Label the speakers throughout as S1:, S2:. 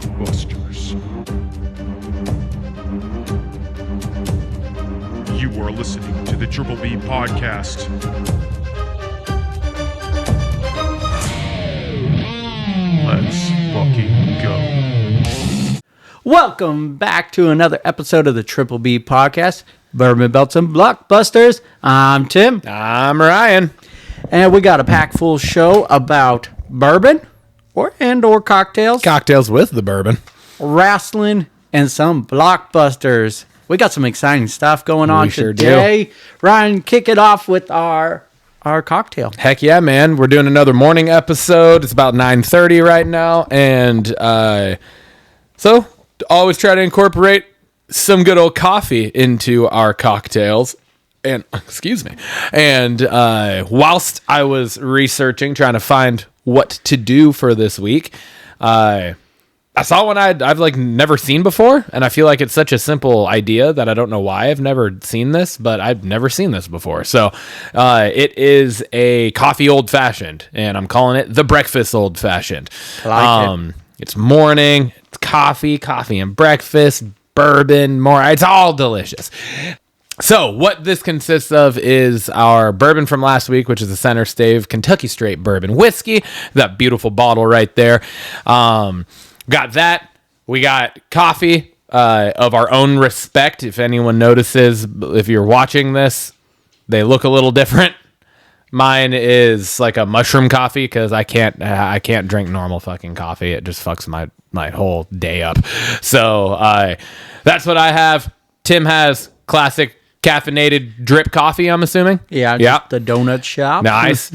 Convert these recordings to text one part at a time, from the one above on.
S1: Blockbusters. You are listening to the Triple B Podcast. Let's fucking go.
S2: Welcome back to another episode of the Triple B Podcast, Bourbon Belts and Blockbusters. I'm Tim.
S3: I'm Ryan.
S2: And we got a packed full show about bourbon or cocktails,
S3: Cocktails with the bourbon.
S2: wrestling, and some blockbusters. We got some exciting stuff going on
S3: sure
S2: today. Ryan, kick it off with our cocktail.
S3: Heck yeah, man. We're doing another morning episode. It's about 9:30 right now. And so always try to incorporate some good old coffee into our cocktails. And excuse me. And whilst I was researching, trying to find what to do for this week, I saw one I've like never seen before, and I feel like it's such a simple idea that I don't know why I've never seen this, but I've never seen this before. So it is a coffee old fashioned, and I'm calling it the breakfast old fashioned.
S2: I like it.
S3: It's morning, it's coffee and breakfast, bourbon, more. It's all delicious. So what this consists of is our bourbon from last week, which is the Center Stave Kentucky Straight Bourbon Whiskey. That beautiful bottle right there. Got that. We got coffee of our own respect. If anyone notices, if you're watching this, they look a little different. Mine is like a mushroom coffee because I can't drink normal fucking coffee. It just fucks my whole day up. So that's what I have. Tim has classic caffeinated drip coffee, I'm assuming.
S2: Yeah. The donut shop.
S3: Nice.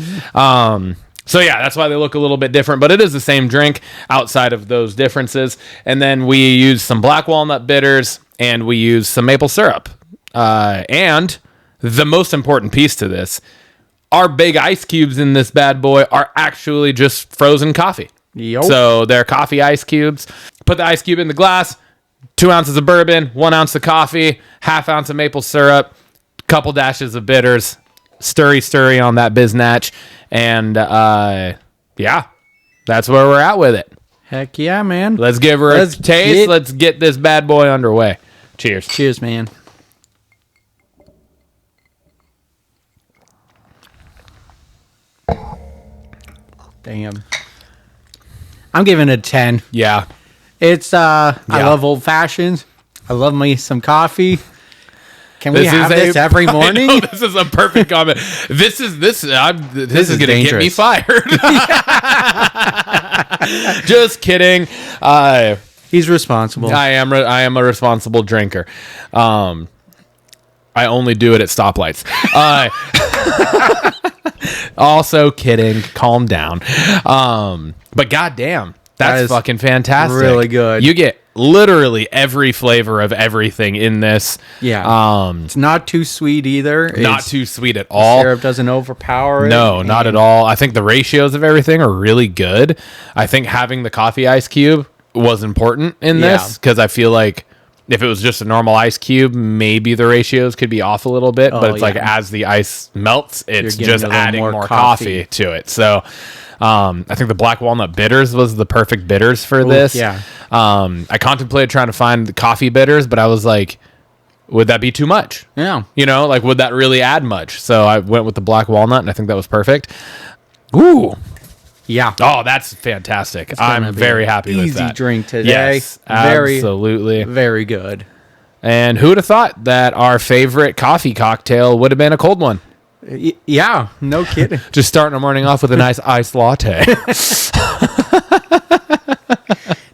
S3: So yeah, that's why they look a little bit different, but it is the same drink outside of those differences. And then we use some black walnut bitters and we use some maple syrup. And the most important piece to this, our big ice cubes in this bad boy are actually just frozen coffee.
S2: Yep.
S3: So they're coffee ice cubes. Put the ice cube in the glass, 2 ounces of bourbon, 1 ounce of coffee, half ounce of maple syrup, couple dashes of bitters, stirry on that biznatch. And yeah, that's where we're at with it.
S2: Heck yeah, man.
S3: Let's give her a taste. Let's get this bad boy underway. Cheers.
S2: Cheers, man. Damn. I'm giving it a 10.
S3: Yeah.
S2: It's I love old fashions. I love me some coffee. Can we have this every morning?
S3: I know, this is a perfect comment. This is going to get me fired. Just kidding.
S2: He's responsible.
S3: I am a responsible drinker. I only do it at stoplights. Also kidding. Calm down. But goddamn, that's fucking fantastic.
S2: Really good.
S3: You get literally every flavor of everything in this.
S2: Yeah. It's not too sweet either.
S3: Not too sweet at all.
S2: Syrup doesn't overpower it.
S3: No, not at all. I think the ratios of everything are really good. I think having the coffee ice cube was important in this because I feel like if it was just a normal ice cube, maybe the ratios could be off a little bit. But it's like as the ice melts, it's just adding more coffee to it. So I think the black walnut bitters was the perfect bitters for this.
S2: Yeah.
S3: I contemplated trying to find the coffee bitters, but I was like, would that be too much?
S2: Yeah.
S3: You know, like, would that really add much? So I went with the black walnut, and I think that was perfect. Ooh.
S2: Yeah.
S3: Oh, that's fantastic. I'm very happy with that.
S2: Easy drink today.
S3: Yes, absolutely.
S2: Very good.
S3: And who would have thought that our favorite coffee cocktail would have been a cold one?
S2: Yeah, no kidding.
S3: Just starting our morning off with a nice iced latte.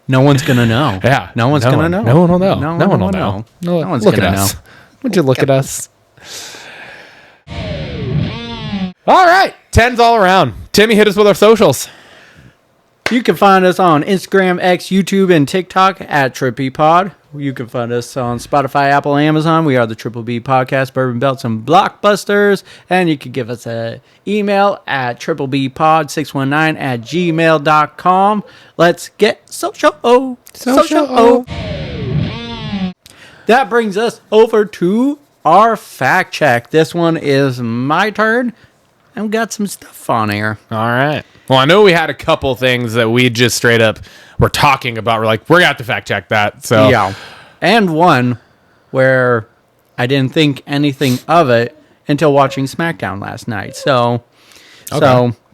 S2: No one's going to know.
S3: Yeah.
S2: No one's going to know.
S3: No one will know.
S2: No
S3: one
S2: will
S3: will know.
S2: No one's going to know.
S3: Would you look at us? All right. 10s all around. Timmy, hit us with our socials.
S2: You can find us on Instagram, X, YouTube, and TikTok at TrippyPod. You can find us on Spotify, Apple, Amazon. We are the Triple B Podcast, Bourbon Belts and Blockbusters. And you can give us an email at triplebpod619@gmail.com. Let's get social. That brings us over to our fact check. This one is my turn. and we got some stuff on here.
S3: All right. Well, I know we had a couple things that we just straight up were talking about. We're like, we're going to have to fact check that. So
S2: Yeah. And one where I didn't think anything of it until watching SmackDown last night. So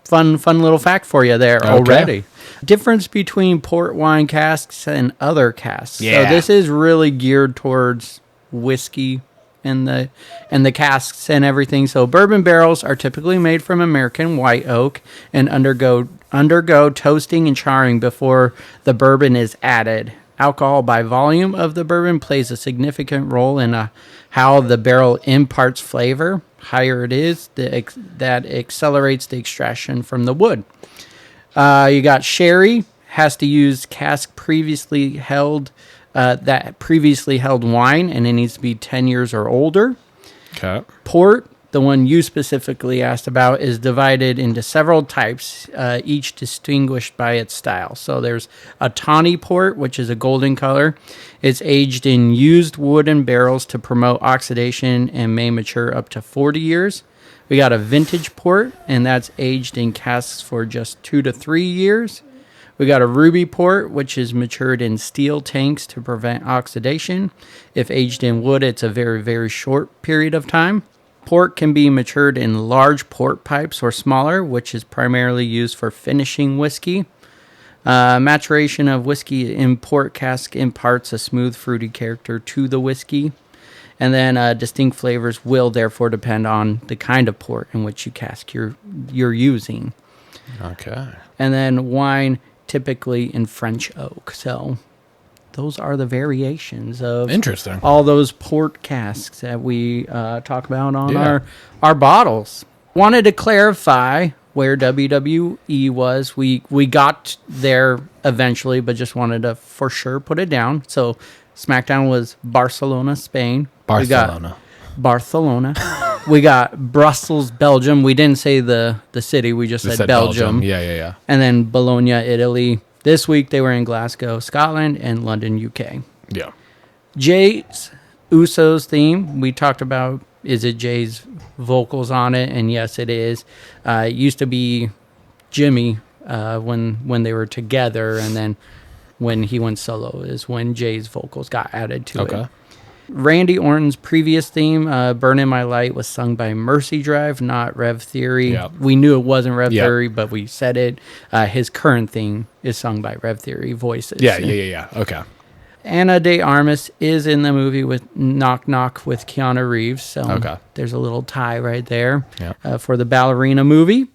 S2: fun little fact for you there already. Difference between port wine casks and other casks.
S3: Yeah.
S2: So this is really geared towards whiskey and the casks and everything. So bourbon barrels are typically made from American white oak and undergo toasting and charring before the bourbon is added. Alcohol by volume of the bourbon plays a significant role in how the barrel imparts flavor. Higher it is, that accelerates the extraction from the wood. You got sherry, has to use cask previously held wine, and it needs to be 10 years or older.
S3: Okay.
S2: Port, the one you specifically asked about, is divided into several types, each distinguished by its style. So there's a tawny port, which is a golden color. It's aged in used wooden barrels to promote oxidation and may mature up to 40 years. We got a vintage port, and that's aged in casks for just 2 to 3 years. We got a ruby port, which is matured in steel tanks to prevent oxidation. If aged in wood, it's a very, very short period of time. Port can be matured in large port pipes or smaller, which is primarily used for finishing whiskey. Maturation of whiskey in port cask imparts a smooth, fruity character to the whiskey. And then distinct flavors will therefore depend on the kind of port in which you cask you're using.
S3: Okay.
S2: And then wine, typically in French oak. So those are the variations of
S3: Interesting.
S2: all those port casks that we talk about on our bottles. Wanted to clarify where WWE was. We got there eventually, but just wanted to for sure put it down. So SmackDown was Barcelona, Spain.
S3: Barcelona.
S2: We got Brussels, Belgium. We didn't say the city. We just said Belgium.
S3: Yeah.
S2: And then Bologna, Italy. This week they were in Glasgow, Scotland, and London, UK.
S3: Yeah.
S2: Jay's Uso's theme, we talked about, is it Jay's vocals on it? And yes, it is. It used to be Jimmy when they were together, and then when he went solo is when Jay's vocals got added to it. Randy Orton's previous theme, Burn in My Light, was sung by Mercy Drive, not Rev Theory.
S3: Yep.
S2: We knew it wasn't Rev Theory, but we said it. His current theme is sung by Rev Theory voices.
S3: Yeah. Okay.
S2: Anna de Armas is in the movie with Knock Knock with Keanu Reeves. So there's a little tie right there for the ballerina movie.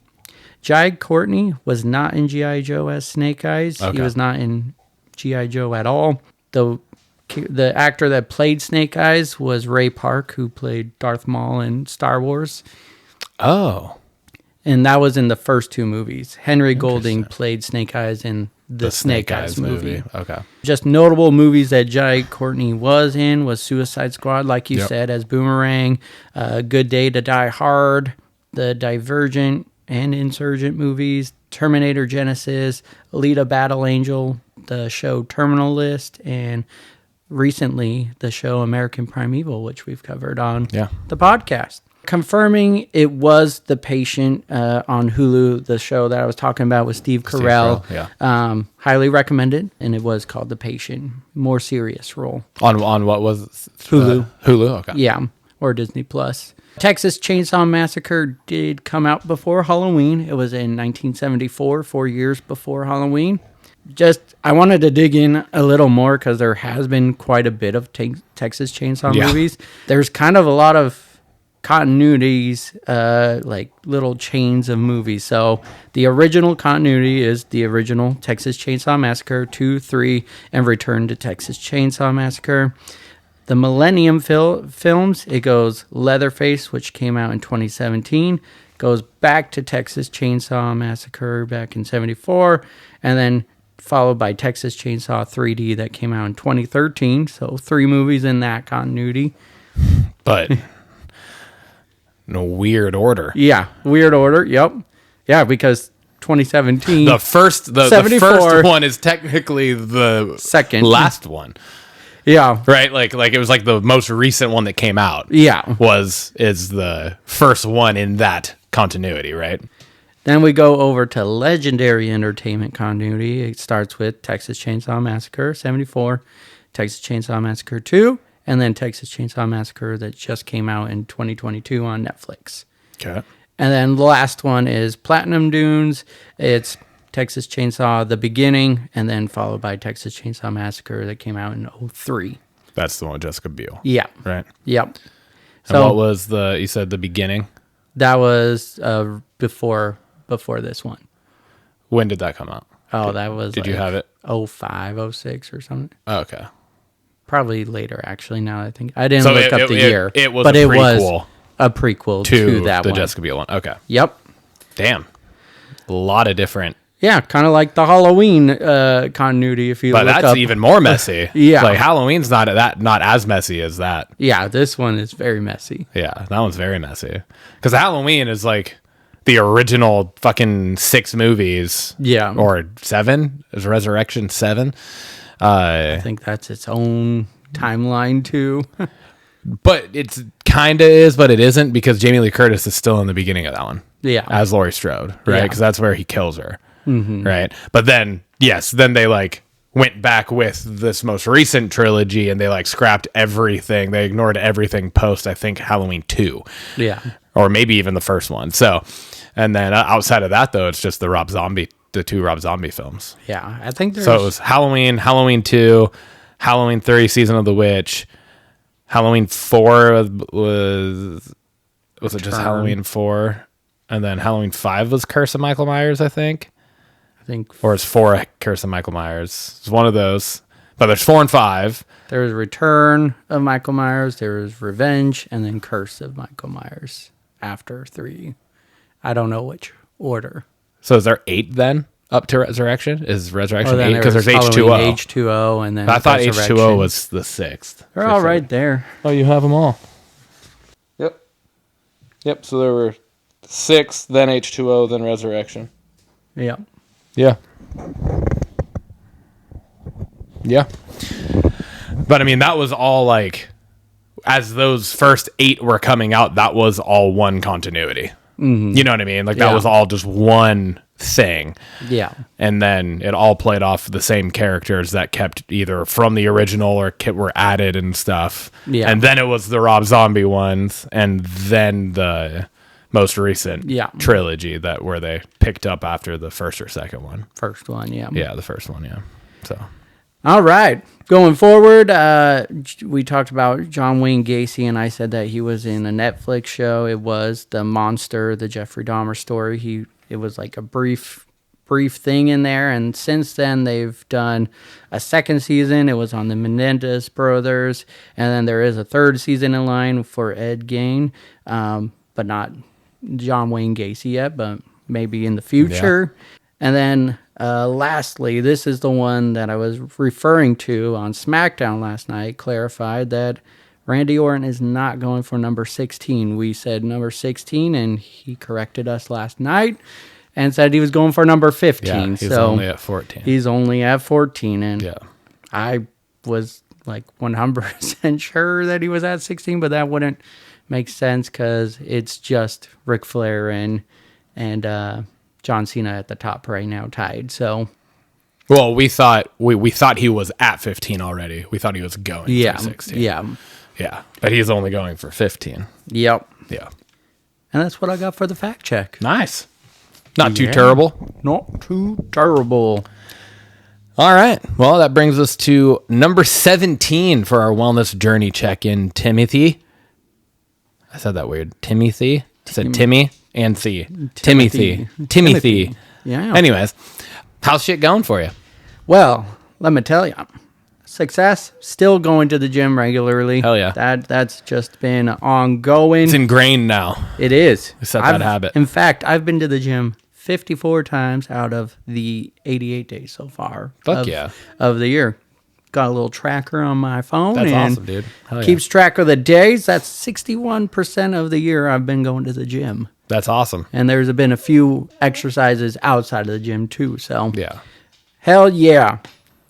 S2: Jai Courtney was not in G.I. Joe as Snake Eyes. He was not in G.I. Joe at all. The actor that played Snake Eyes was Ray Park, who played Darth Maul in Star Wars.
S3: Oh.
S2: And that was in the first two movies. Henry Golding played Snake Eyes in the Snake Eyes movie.
S3: Okay.
S2: Just notable movies that Jai Courtney was in was Suicide Squad, like you said, as Boomerang, Good Day to Die Hard, the Divergent and Insurgent movies, Terminator Genesis, Alita Battle Angel, the show Terminal List, and recently the show American Primeval, which we've covered on the podcast. Confirming it was The Patient on Hulu, the show that I was talking about with Steve Carell. Highly recommended, and it was called The Patient. More serious role.
S3: On what was
S2: Hulu.
S3: Hulu, okay.
S2: Yeah, or Disney Plus. Texas Chainsaw Massacre did come out before Halloween. It was in 1974, 4 years before Halloween. I wanted to dig in a little more because there has been quite a bit of Texas Chainsaw movies. There's kind of a lot of continuities, like little chains of movies. So the original continuity is the original Texas Chainsaw Massacre 2, 3, and Return to Texas Chainsaw Massacre. The Millennium films, it goes Leatherface, which came out in 2017, goes back to Texas Chainsaw Massacre back in 74, and then followed by Texas Chainsaw 3D that came out in 2013. So 3 movies in that continuity.
S3: But in a weird order.
S2: Yeah, weird order. Yep. Yeah, because 2017.
S3: The first one is technically the
S2: second
S3: last one.
S2: Yeah.
S3: Right? Like it was like the most recent one that came out.
S2: Yeah.
S3: Is the first one in that continuity, right?
S2: Then we go over to legendary entertainment continuity. It starts with Texas Chainsaw Massacre 74, Texas Chainsaw Massacre 2, and then Texas Chainsaw Massacre that just came out in 2022 on Netflix.
S3: Okay.
S2: And then the last one is Platinum Dunes. It's Texas Chainsaw The Beginning, and then followed by Texas Chainsaw Massacre that came out in 2003.
S3: That's the one with Jessica Biel.
S2: Yeah.
S3: Right.
S2: Yep.
S3: And what was you said the beginning?
S2: That was before this one.
S3: When did that come out?
S2: Oh, that was
S3: Did you have it?
S2: 05, 06 or something.
S3: Oh, okay.
S2: Probably later, actually, now that I think. I didn't
S3: So
S2: look up the year.
S3: It was
S2: but
S3: a
S2: it
S3: prequel
S2: was a prequel to that
S3: the
S2: one.
S3: Jessica Biel one. Okay.
S2: Yep.
S3: Damn. A lot of different.
S2: Yeah, kind of like the Halloween continuity. If you
S3: But
S2: look
S3: that's
S2: up.
S3: even more messy.
S2: Yeah.
S3: Like Halloween's not as messy as that.
S2: Yeah, this one is very messy.
S3: Yeah, that one's very messy. Because Halloween is like the original fucking 6 movies.
S2: Yeah.
S3: Or 7? Is Resurrection 7?
S2: I think that's its own timeline too.
S3: But it's kind of is, but it isn't because Jamie Lee Curtis is still in the beginning of that one.
S2: Yeah.
S3: As Laurie Strode, right?
S2: Yeah.
S3: Because that's where he kills her, right? But then, then they like went back with this most recent trilogy and they like scrapped everything. They ignored everything post, I think, Halloween 2.
S2: Yeah.
S3: Or maybe even the first one. So, and then outside of that, though, it's just the 2 Rob Zombie films.
S2: Yeah, I think there's...
S3: So it was Halloween, Halloween 2, Halloween 3, Season of the Witch. Halloween 4 was it just Halloween 4? And then Halloween 5 was Curse of Michael Myers, I think. Or it's 4 Curse of Michael Myers. It's one of those. But there's 4 and 5.
S2: There was Return of Michael Myers, there was Revenge, and then Curse of Michael Myers after 3. I don't know which order.
S3: So is there 8 then? Up to Resurrection? Is Resurrection 8?
S2: Then
S3: Because there's
S2: Halloween,
S3: H2O.
S2: H2O, and then
S3: I thought
S2: Resurrection.
S3: H2O was the 6th.
S2: They're all right there.
S3: Oh, you have them all. Yep. So there were 6, then H2O, then Resurrection.
S2: Yeah.
S3: Yeah. But I mean, that was all like, as those first 8 were coming out, that was all one continuity. Mm-hmm. You know what I mean? Like that was all just one thing.
S2: Yeah.
S3: And then it all played off the same characters that kept either from the original or were added and stuff.
S2: Yeah.
S3: And then it was the Rob Zombie ones, and then the most recent trilogy where they picked up after the first or second one.
S2: First one, yeah.
S3: Yeah, the first one, yeah. So,
S2: all right. Going forward, we talked about John Wayne Gacy, and I said that he was in a Netflix show. It was The Monster, the Jeffrey Dahmer story. It was like a brief thing in there, and since then they've done a second season. It was on the Menendez brothers, and then there is a third season in line for Ed Gein, but not John Wayne Gacy yet, but maybe in the future. Yeah. And then lastly, this is the one that I was referring to on SmackDown last night, clarified that Randy Orton is not going for number 16. We said number 16, and he corrected us last night and said he was going for number 15.
S3: Yeah, he's only at 14.
S2: He's only at 14, and I was like 100% sure that he was at 16, but that wouldn't make sense because it's just Ric Flair and John Cena at the top right now, tied. So,
S3: well, we thought he was at 15 already. We thought he was going for 16. Yeah, but he's only going for 15.
S2: Yep.
S3: Yeah.
S2: And that's what I got for the fact check.
S3: Nice. Not too terrible.
S2: Not too terrible.
S3: All right. Well, that brings us to number 17 for our wellness journey check-in, Timothy. I said that weird. Timothy. I said Timmy and Thee. Timothy.
S2: Yeah.
S3: Anyways, how's shit going for you?
S2: Well, let me tell you. Success, still going to the gym regularly.
S3: Hell yeah.
S2: That's just been ongoing.
S3: It's ingrained now.
S2: It is.
S3: We set that habit.
S2: In fact, I've been to the gym 54 times out of the 88 days so far.
S3: Fuck
S2: of the year. Got a little tracker on my phone.
S3: That's
S2: and
S3: awesome, dude. Hell yeah.
S2: Keeps track of the days. That's 61% of the year I've been going to the gym.
S3: That's awesome.
S2: And there's been a few exercises outside of the gym too. So
S3: yeah.
S2: Hell yeah.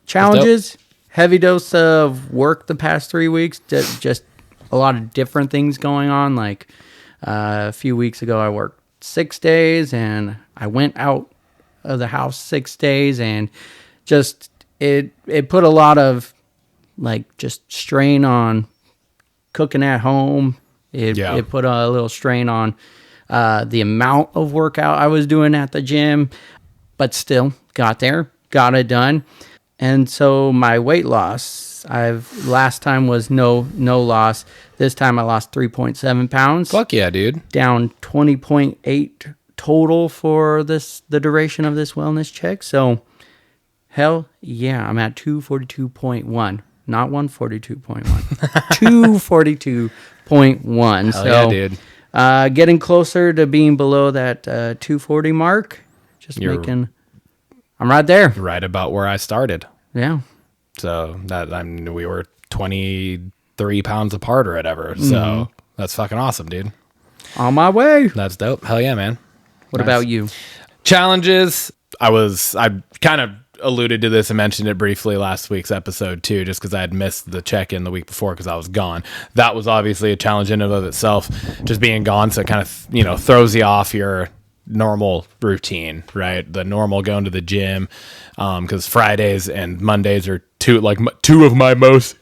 S2: Challenges. Heavy dose of work the past 3 weeks. Just a lot of different things going on. Like a few weeks ago, I worked 6 days, and I went out of the house 6 days, and just it put a lot of like just strain on cooking at home. It put a little strain on the amount of workout I was doing at the gym, but still got it done. And so my weight loss, last time was no loss. This time I lost 3.7 pounds.
S3: Fuck yeah, dude. Down
S2: 20.8 total for the duration of this wellness check. So hell yeah, I'm at 242.1, not 142.1, 242.1.
S3: Hell yeah, dude.
S2: Getting closer to being below that 240 mark. I'm right there.
S3: Right about where I started.
S2: Yeah.
S3: So we were 23 pounds apart or whatever. So that's fucking awesome, dude.
S2: On my way.
S3: That's dope. Hell yeah, man.
S2: What about you?
S3: Challenges. I kind of alluded to this and mentioned it briefly last week's episode too, just because I had missed the check-in the week before because I was gone. That was obviously a challenge in and of itself, just being gone. So it kind of, throws you off your normal routine, right? The normal going to the gym, because Fridays and Mondays are two of my most,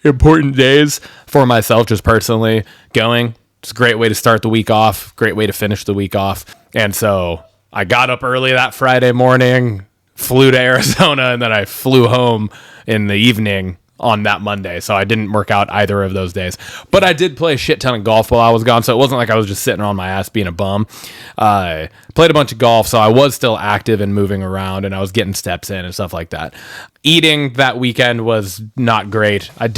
S3: important days for myself, just personally going. It's a great way to start the week off, great way to finish the week off. And so I got up early that Friday morning, flew to Arizona, and then I flew home in the evening on that Monday. So I didn't work out either of those days. But I did play a shit ton of golf while I was gone, so it wasn't like I was just sitting on my ass being a bum. I played a bunch of golf, so I was still active and moving around, and I was getting steps in and stuff like that. Eating that weekend was not great. I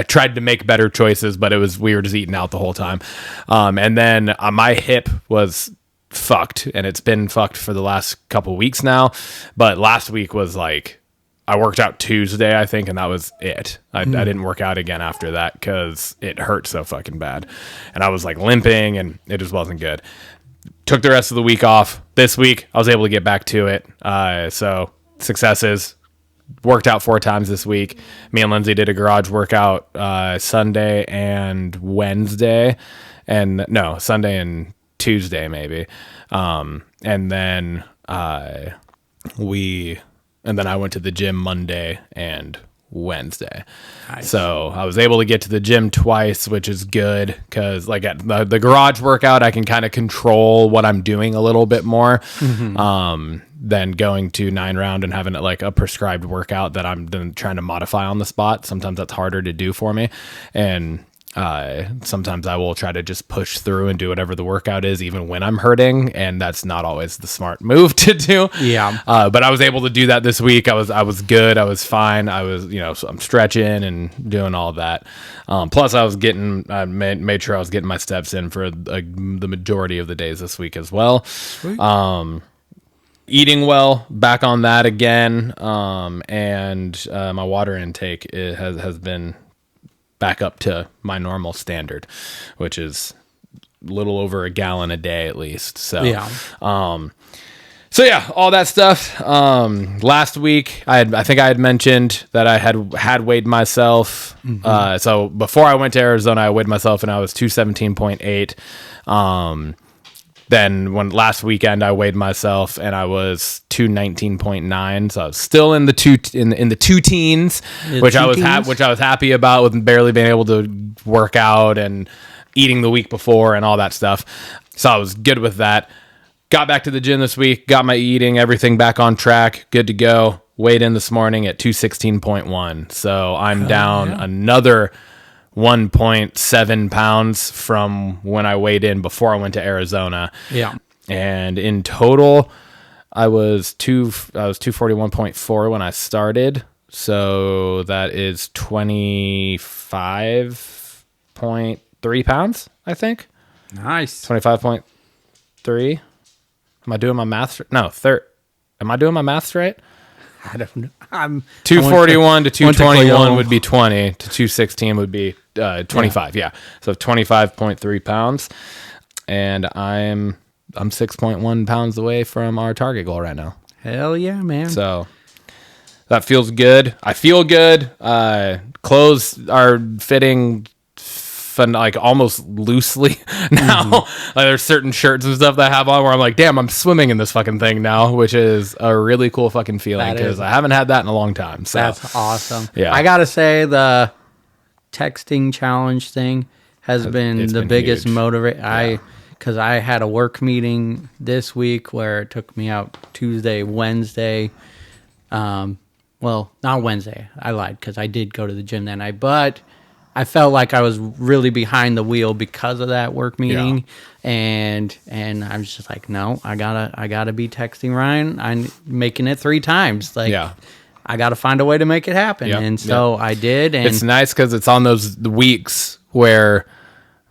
S3: tried to make better choices, but we were just eating out the whole time. And then my hip was fucked, and it's been fucked for the last couple weeks now. But last week was like, I worked out Tuesday, I think, and that was it. I didn't work out again after that because it hurt so fucking bad. And I was like limping, and it just wasn't good. Took the rest of the week off. This week, I was able to get back to it. So successes. Worked out 4 times this week. Me and Lindsay did a garage workout Sunday and Wednesday. Sunday and Tuesday maybe. And then I went to the gym Monday and Wednesday. Nice. So I was able to get to the gym twice, which is good because like at the garage workout, I can kind of control what I'm doing a little bit more than going to 9 round and having like a prescribed workout that I'm then trying to modify on the spot. Sometimes that's harder to do for me. And sometimes I will try to just push through and do whatever the workout is, even when I'm hurting. And that's not always the smart move to do. Yeah. But I was able to do that this week. I was good. I was fine. So I'm stretching and doing all that. Plus I made sure I was getting my steps in for the majority of the days this week as well. Sweet. Eating well, back on that again. And my water intake has been back up to my normal standard, which is a little over a gallon a day at least. So, yeah. So yeah, all that stuff. Last week, I think I had mentioned that I had weighed myself. Mm-hmm. So before I went to Arizona, I weighed myself and I was 217.8. Then last weekend I weighed myself and I was 219.9, so I was still in the two teens, which I was happy about, with barely being able to work out and eating the week before and all that stuff. So I was good with that. Got back to the gym this week, got my eating, everything back on track, good to go. Weighed in this morning at 216.1, so I'm down another 1.7 pounds from when I weighed in before I went to Arizona. Yeah. And in total, I was 241.4 when I started. So that is 25.3 pounds, I think.
S2: Nice.
S3: 25.3. Am I doing my math? No, am I doing my maths right?
S2: I don't know.
S3: 241 to 221 would be 20. To 216 would be 25. Yeah. So 25.3 pounds. And I'm 6.1 pounds away from our target goal right now.
S2: Hell yeah, man.
S3: So that feels good. I feel good. Clothes are fitting like almost loosely now. Like there's certain shirts and stuff that I have on where I'm like, damn, I'm swimming in this fucking thing now, which is a really cool fucking feeling because I haven't had that in a long time. So
S2: that's awesome.
S3: Yeah.
S2: I gotta say the texting challenge thing has been the biggest motivator. Because I had a work meeting this week where it took me out Tuesday, Wednesday. Well, not Wednesday. I lied because I did go to the gym that night. But I felt like I was really behind the wheel because of that work meeting. Yeah. And I was just like, no, I gotta be texting Ryan. I'm making it 3 times. Like, I gotta find a way to make it happen. Yep. And so I did. And
S3: it's nice because it's on those weeks where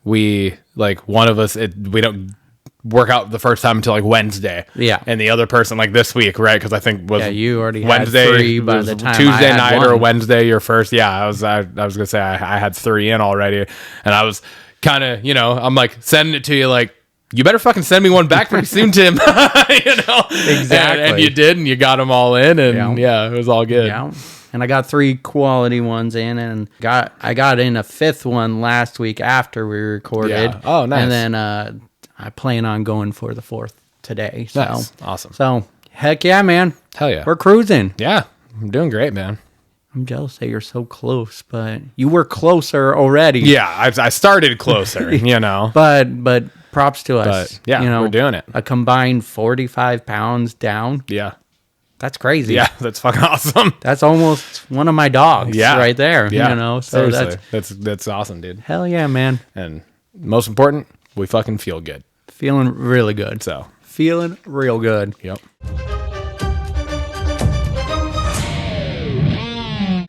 S3: we like one of us we don't work out the first time until like Wednesday, and the other person like this week, right? Because I think was
S2: you already
S3: Wednesday
S2: had 3 by the time
S3: Tuesday
S2: I had
S3: night
S2: 1.
S3: or Wednesday your first. I was gonna say I had 3 in already, and I was kind of I'm like sending it to you like you better fucking send me one back pretty soon, Tim. Exactly, and you did, and you got them all in, and it was all good.
S2: Yeah. And I got 3 quality ones in, and I got in a 5th one last week after we recorded.
S3: Yeah. Oh, nice.
S2: And then I plan on going for the 4th today. So
S3: nice. Awesome.
S2: So heck yeah, man.
S3: Hell yeah.
S2: We're cruising.
S3: Yeah, I'm doing great, man.
S2: I'm jealous that you're so close, but you were closer already.
S3: Yeah, I started closer,
S2: But props to us.
S3: But, yeah, we're doing it.
S2: A combined 45 pounds down.
S3: Yeah.
S2: That's crazy.
S3: Yeah, that's fucking awesome.
S2: That's almost one of my dogs right there.
S3: Yeah.
S2: So
S3: seriously. That's awesome, dude.
S2: Hell yeah, man.
S3: And most important, we fucking feel good.
S2: Feeling really good.
S3: So
S2: feeling real good.
S3: Yep.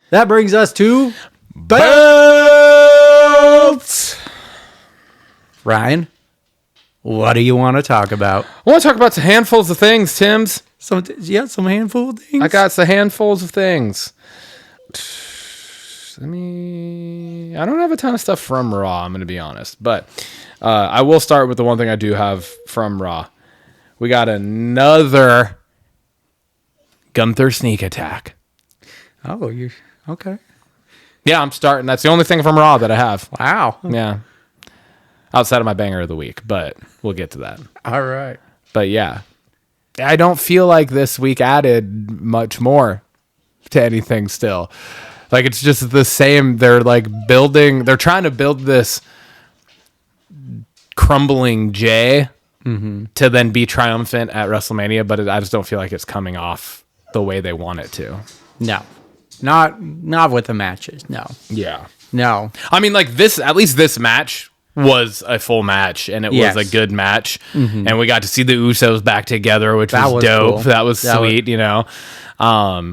S2: That brings us to
S3: belts.
S2: Ryan, what do you want to talk about?
S3: I want to talk about some handfuls of things, Tim's.
S2: Some handful of things.
S3: I got some handfuls of things. I don't have a ton of stuff from Raw, I'm going to be honest. But I will start with the one thing I do have from Raw. We got another Gunther sneak attack.
S2: Oh, you okay.
S3: Yeah, I'm starting. That's the only thing from Raw that I have.
S2: Wow.
S3: Yeah. Outside of my banger of the week, but we'll get to that.
S2: All right.
S3: But yeah. I don't feel like this week added much more to anything still. Like it's just the same. They're trying to build this crumbling Jay to then be triumphant at WrestleMania, but I just don't feel like it's coming off the way they want it to.
S2: No. Not with the matches. No.
S3: Yeah.
S2: No.
S3: I mean, like at least this match was a full match, and it was a good match, and we got to see the Usos back together, which was dope. Cool. That was sweet, and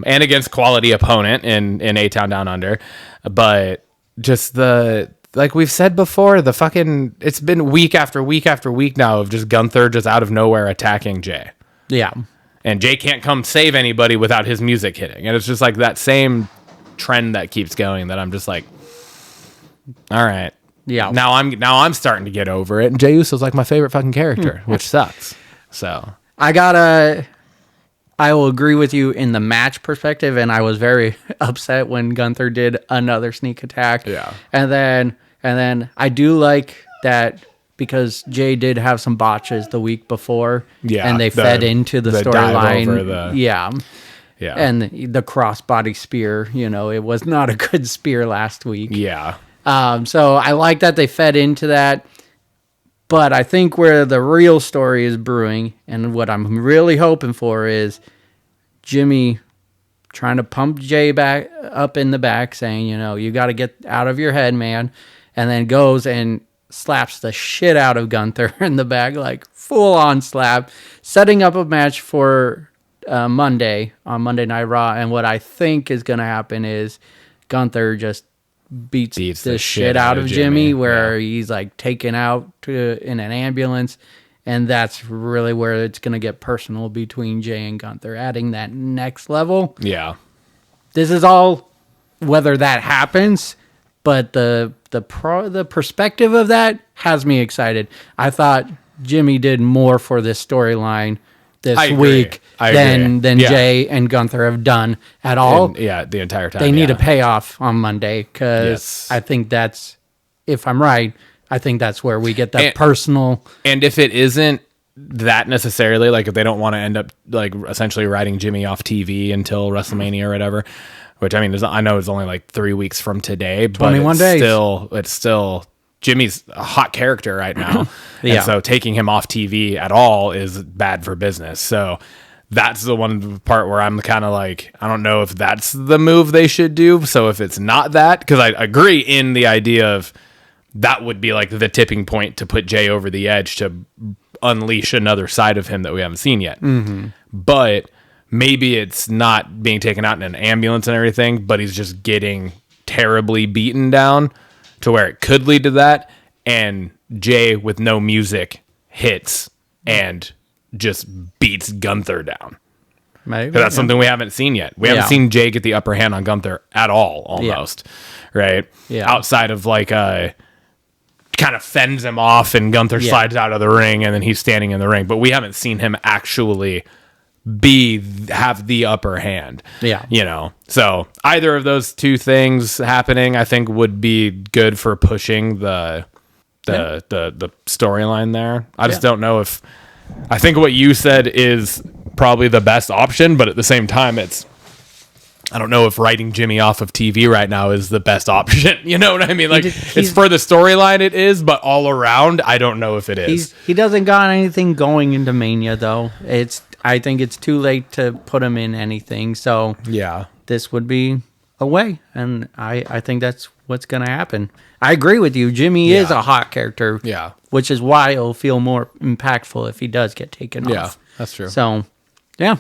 S3: against quality opponent in A-Town Down Under. But just like we've said before, it's been week after week after week now of just Gunther just out of nowhere attacking Jay.
S2: Yeah. And
S3: Jay can't come save anybody without his music hitting. And it's just like that same trend that keeps going that I'm just like, all right.
S2: Yeah.
S3: Now I'm starting to get over it. And Jey Uso's like my favorite fucking character, which sucks. So
S2: I will agree with you in the match perspective, and I was very upset when Gunther did another sneak attack.
S3: Yeah.
S2: And then I do like that because Jay did have some botches the week before. Yeah. And they fed into the storyline. Yeah.
S3: Yeah.
S2: And the crossbody spear, it was not a good spear last week.
S3: Yeah.
S2: So I like that they fed into that, but I think where the real story is brewing, and what I'm really hoping for is Jimmy trying to pump Jay back up in the back, saying, you got to get out of your head, man, and then goes and slaps the shit out of Gunther in the back, like full on slap, setting up a match for Monday on Monday Night Raw. And what I think is going to happen is Gunther just beats the shit out of Jimmy, where he's like taken out in an ambulance, and that's really where it's going to get personal between Jay and Gunther, adding that next level.
S3: Yeah.
S2: This is all whether that happens, but the perspective of that has me excited. I thought Jimmy did more for this storyline this week than Jay and Gunther have done at all.
S3: The entire time.
S2: They need a payoff on Monday because I think that's if I'm right, I think that's where we get that
S3: And-
S2: personal.
S3: And if it isn't that necessarily, like if they don't want to end up like essentially writing Jimmy off TV until WrestleMania or whatever, which I mean, I know it's only like 3 weeks from today, but
S2: 21 days.
S3: It's still Jimmy's a hot character right now.
S2: Yeah.
S3: And so taking him off TV at all is bad for business. So that's the one part where I'm kind of like, I don't know if that's the move they should do. So if it's not that, because I agree in the idea of that would be like the tipping point to put Jay over the edge to unleash another side of him that we haven't seen yet. But maybe it's not being taken out in an ambulance and everything, but he's just getting terribly beaten down to where it could lead to that. And Jay with no music hits and just beats Gunther down.
S2: Maybe
S3: That's something we haven't seen yet. We haven't seen Jay get the upper hand on Gunther at all, almost. Right?
S2: Yeah.
S3: Outside of like kind of fends him off and Gunther slides out of the ring and then he's standing in the ring. But we haven't seen him actually have the upper hand.
S2: Yeah.
S3: You know. So either of those two things happening, I think would be good for pushing the storyline there. I just don't know if I think what you said is probably the best option, but at the same time I don't know if writing Jimmy off of TV right now is the best option. You know what I mean? Like it's for the storyline it is, but all around I don't know if it is.
S2: He doesn't got anything going into Mania though. I think it's too late to put him in anything. So
S3: Yeah.
S2: this would be a way, and I think that's what's going to happen. I agree with you. Jimmy is a hot character.
S3: Yeah.
S2: Which is why it'll feel more impactful if he does get taken off.
S3: Yeah, that's true.
S2: So, yeah.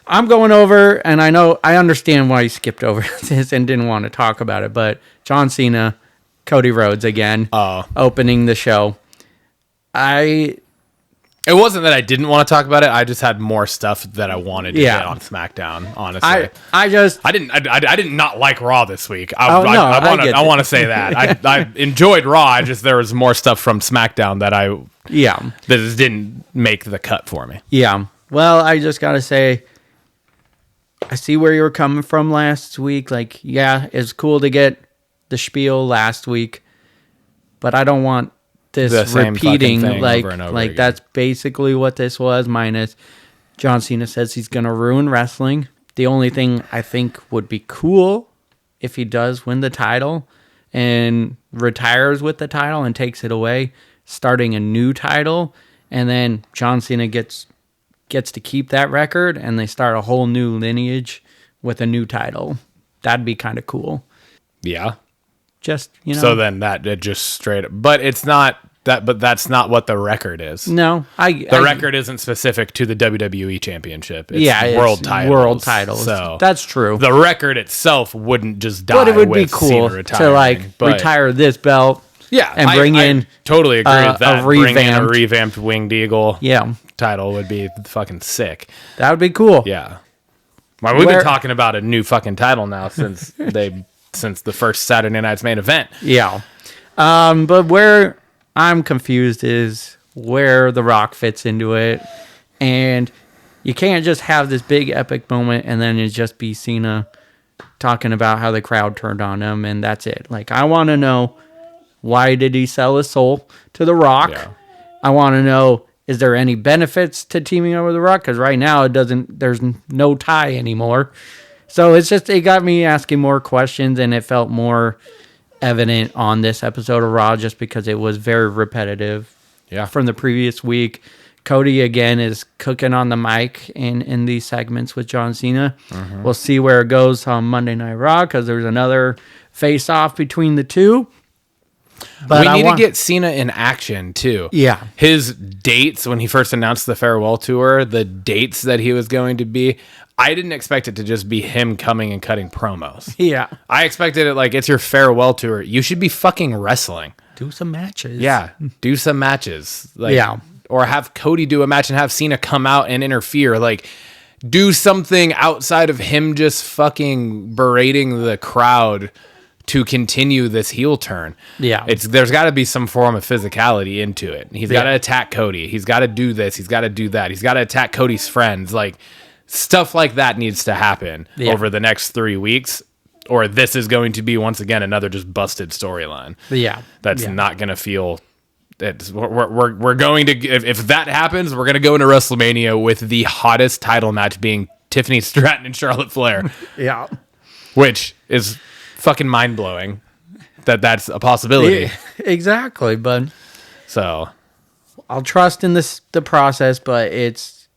S2: I'm going over, and I understand why you skipped over this and didn't want to talk about it, but John Cena, Cody Rhodes again, opening the show.
S3: It wasn't that I didn't want to talk about it. I just had more stuff that I wanted to get on SmackDown. Honestly, I did not like Raw this week. I want to say that I enjoyed Raw. There was more stuff from SmackDown that that just didn't make the cut for me.
S2: Yeah. Well, I just gotta say, I see where you were coming from last week. Like, yeah, it's cool to get the spiel last week, but I don't want this repeating like over and over again. That's basically what this was, minus John Cena says he's gonna ruin wrestling. The only thing I think would be cool if he does win the title and retires with the title and takes it away, starting a new title, and then John Cena gets to keep that record and they start a whole new lineage with a new title. That'd be kind of cool.
S3: Yeah.
S2: Just,
S3: So then it just straight up, but it's not that, but that's not what the record is.
S2: No,
S3: the record isn't specific to the WWE Championship. It's world titles.
S2: World titles.
S3: So
S2: that's true.
S3: The record itself wouldn't just die.
S2: But it would
S3: with
S2: be cool
S3: Cena
S2: to retire this belt.
S3: Yeah,
S2: and bring in
S3: totally agree with that. Bring in a revamped Winged Eagle.
S2: Yeah.
S3: Title would be fucking sick.
S2: That would be cool.
S3: Yeah. Well, we've been talking about a new fucking title now since the first Saturday Night's Main Event.
S2: Yeah. But where I'm confused is where The Rock fits into it. And you can't just have this big epic moment and then it just be Cena talking about how the crowd turned on him and that's it. Like, I want to know, why did he sell his soul to The Rock?
S3: Yeah.
S2: I want to know, is there any benefits to teaming up with The Rock? Because right now there's no tie anymore. So it got me asking more questions, and it felt more evident on this episode of Raw just because it was very repetitive from the previous week. Cody, again, is cooking on the mic in these segments with John Cena. Mm-hmm. We'll see where it goes on Monday Night Raw because there's another face-off between the two.
S3: But we need to get Cena in action, too.
S2: Yeah.
S3: His dates, when he first announced the farewell tour, the dates that he was going to be, I didn't expect it to just be him coming and cutting promos.
S2: Yeah.
S3: I expected it like, it's your farewell tour. You should be fucking wrestling.
S2: Do some matches.
S3: Yeah. Do some matches. Like,
S2: yeah.
S3: Or have Cody do a match and have Cena come out and interfere. Like, do something outside of him just fucking berating the crowd to continue this heel turn.
S2: Yeah.
S3: There's got to be some form of physicality into it. He's got to attack Cody. He's got to do this. He's got to do that. He's got to attack Cody's friends. Like, stuff like that needs to happen over the next 3 weeks. or this is going to be once again another just busted storyline.
S2: Yeah.
S3: That's not going to feel. We're going to, if that happens, we're going to go into WrestleMania with the hottest title match being Tiffany Stratton and Charlotte Flair.
S2: Yeah.
S3: Which is fucking mind blowing that that's a possibility.
S2: Yeah, exactly. But
S3: so
S2: I'll trust in the process, but it's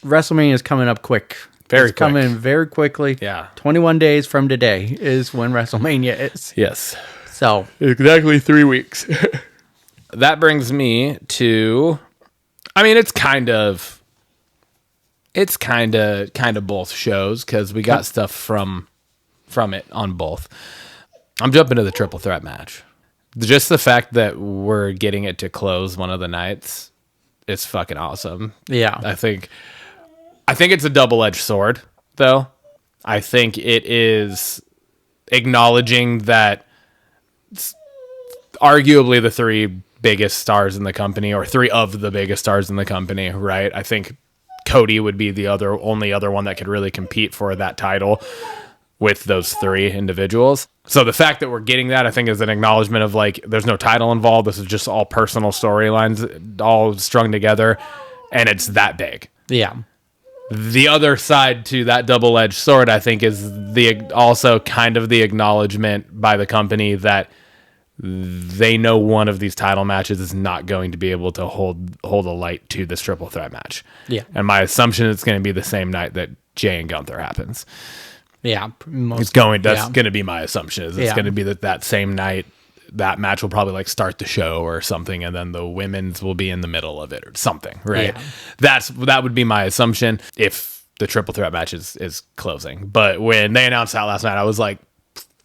S2: WrestleMania is coming up quick.
S3: Very
S2: it's coming very quickly.
S3: Yeah.
S2: 21 days from today is when WrestleMania is.
S3: Yes.
S2: So
S3: exactly 3 weeks. That brings me to, I mean, it's kind of both shows because we got stuff from it on both. I'm jumping to the triple threat match. Just the fact that we're getting it to close one of the nights is fucking awesome.
S2: Yeah.
S3: I think it's a double-edged sword, though. I think it is acknowledging that arguably the three biggest stars in the company, or three of the biggest stars in the company, right? I think Cody would be the only other one that could really compete for that title with those three individuals. So the fact that we're getting that, I think, is an acknowledgement of like, there's no title involved. This is just all personal storylines all strung together, and it's that big.
S2: Yeah.
S3: The other side to that double-edged sword, I think, is also kind of the acknowledgement by the company that they know one of these title matches is not going to be able to hold a light to this triple threat match.
S2: Yeah.
S3: And my assumption is it's going to be the same night that Jay and Gunther happens.
S2: Yeah.
S3: That's going to be my assumption. Is it's going to be that same night. That match will probably like start the show or something, and then the women's will be in the middle of it or something, right? Yeah. That would be my assumption if the triple threat match is closing. But when they announced that last night, I was like,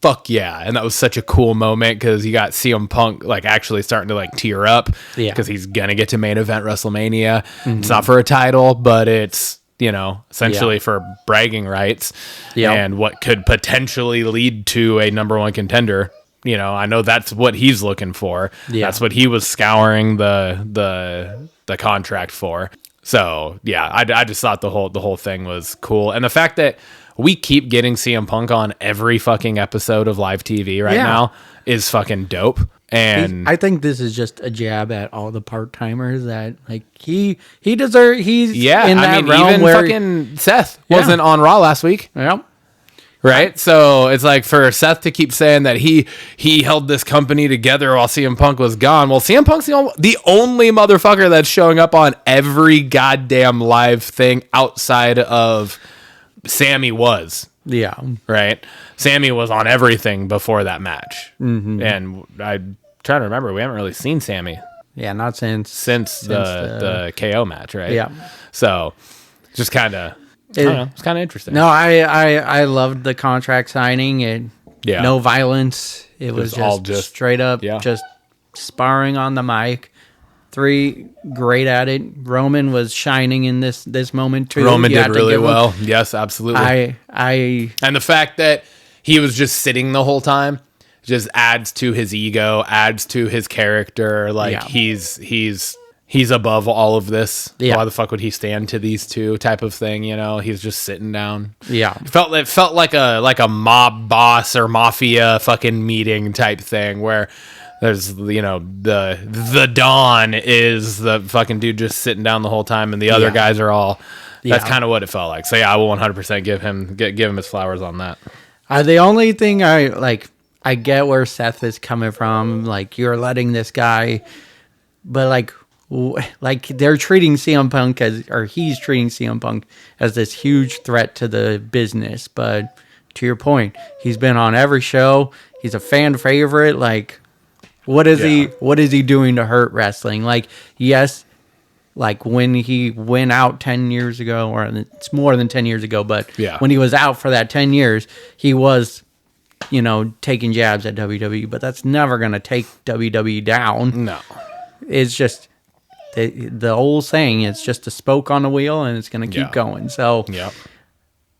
S3: fuck yeah. And that was such a cool moment because you got CM Punk like actually starting to like tear up because he's gonna get to main event WrestleMania. Mm-hmm. It's not for a title, but it's, essentially for bragging rights and what could potentially lead to a number one contender. I know that's what he's looking for. Yeah. That's what he was scouring the contract for. So yeah, I just thought the whole thing was cool. And the fact that we keep getting CM Punk on every fucking episode of live TV right now is fucking dope. And
S2: I think this is just a jab at all the part-timers that like he deserves. He's in that realm
S3: even
S2: where
S3: fucking Seth wasn't on Raw last week.
S2: Yep.
S3: Right? So it's like for Seth to keep saying that he held this company together while CM Punk was gone. Well, CM Punk's the only motherfucker that's showing up on every goddamn live thing outside of Sammy was.
S2: Yeah.
S3: Right? Sammy was on everything before that match. Mm-hmm. And I'm trying to remember, we haven't really seen Sammy.
S2: Yeah, not since
S3: the KO match, right?
S2: Yeah.
S3: So just kind of... it's kind of interesting.
S2: No, I loved the contract signing. No violence. It was all just straight up, just sparring on the mic. Three great at it. Roman was shining in this moment too.
S3: Roman did really well. Yes, absolutely.
S2: And
S3: the fact that he was just sitting the whole time just adds to his ego, adds to his character. Like he's above all of this. Yeah. Why the fuck would he stand to these two type of thing? He's just sitting down. Yeah. It felt like a mob boss or mafia fucking meeting type thing where there's, the Don is the fucking dude just sitting down the whole time and the other guys are all, that's kind of what it felt like. So yeah, I will 100% give him his flowers on that.
S2: The only thing I get where Seth is coming from. Like, you're letting this guy, but like they're treating CM Punk he's treating CM Punk as this huge threat to the business. But to your point, he's been on every show. He's a fan favorite. Like, what is he doing to hurt wrestling? Like, yes, like when he went out 10 years ago, or it's more than 10 years ago, but when he was out for that 10 years, he was, taking jabs at WWE, but that's never going to take WWE down.
S3: No.
S2: It's just the old saying, it's just a spoke on the wheel and it's going to keep going. So,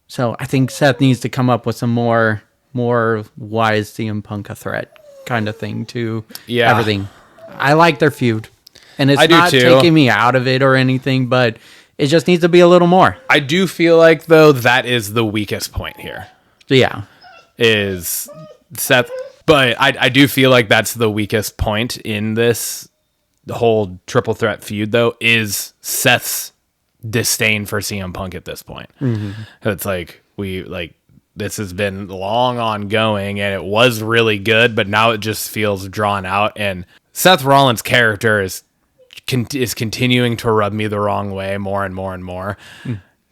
S2: so I think Seth needs to come up with some more why is CM Punk a threat kind of thing to everything. I like their feud, and it's not taking me out of it or anything, but it just needs to be a little more.
S3: I do feel like, though, that is the weakest point here.
S2: Yeah.
S3: is Seth. But I do feel like that's the weakest point in this the whole triple threat feud, though, is Seth's disdain for CM Punk at this point. It's like this has been long ongoing and it was really good, but now it just feels drawn out. And Seth Rollins' character is continuing to rub me the wrong way more and more and more.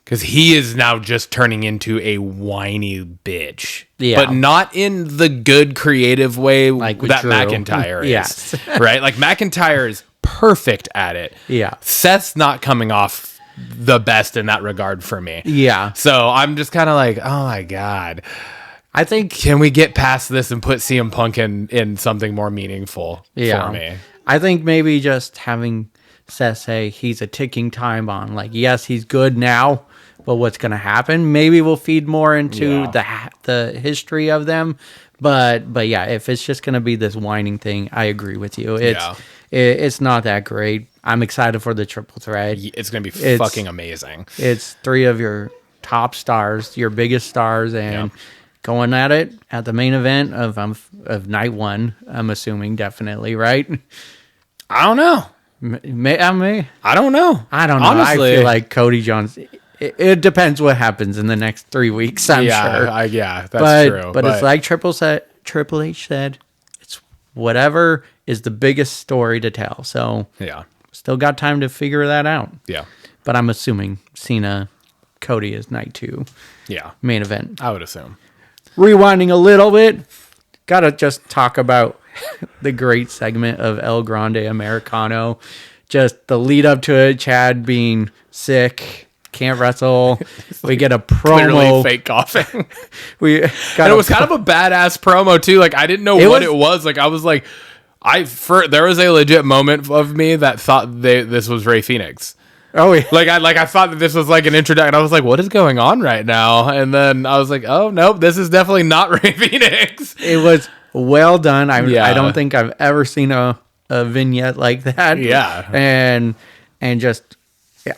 S3: Because he is now just turning into a whiny bitch. Yeah. But not in the good creative way like that Drew. McIntyre is. Yes. Right? Like McIntyre is perfect at it.
S2: Yeah.
S3: Seth's not coming off the best in that regard for me.
S2: Yeah.
S3: So I'm just kind of like, oh my God.
S2: I think...
S3: Can we get past this and put CM Punk in something more meaningful for me?
S2: I think maybe just having Seth say he's a ticking time bomb. Like, yes, he's good now. But what's going to happen? Maybe we'll feed more into the history of them. But yeah, if it's just going to be this whining thing, I agree with you. It's not that great. I'm excited for the triple threat.
S3: It's going to be fucking amazing.
S2: It's 3 of your top stars, your biggest stars, and going at it at the main event of night 1. I'm assuming definitely, right?
S3: I don't know.
S2: I don't know. Honestly, I feel like Cody Jones. It depends what happens in the next 3 weeks, I'm sure.
S3: That's true.
S2: But it's like Triple H said, it's whatever is the biggest story to tell. So still got time to figure that out.
S3: Yeah.
S2: But I'm assuming Cena, Cody is night 2.
S3: Yeah.
S2: Main event.
S3: I would assume.
S2: Rewinding a little bit, got to just talk about the great segment of El Grande Americano. Just the lead up to it, Chad being sick. Can't wrestle. We get a promo.
S3: Clearly fake coughing.
S2: And
S3: it was kind of a badass promo too. Like I didn't know what it was. Like I was like, there was a legit moment of me that thought this was Rey Fenix.
S2: Oh yeah.
S3: I thought that this was like an introduction. I was like, what is going on right now? And then I was like, oh nope, this is definitely not Rey Fenix.
S2: It was well done. I don't think I've ever seen a vignette like that.
S3: Yeah.
S2: And just.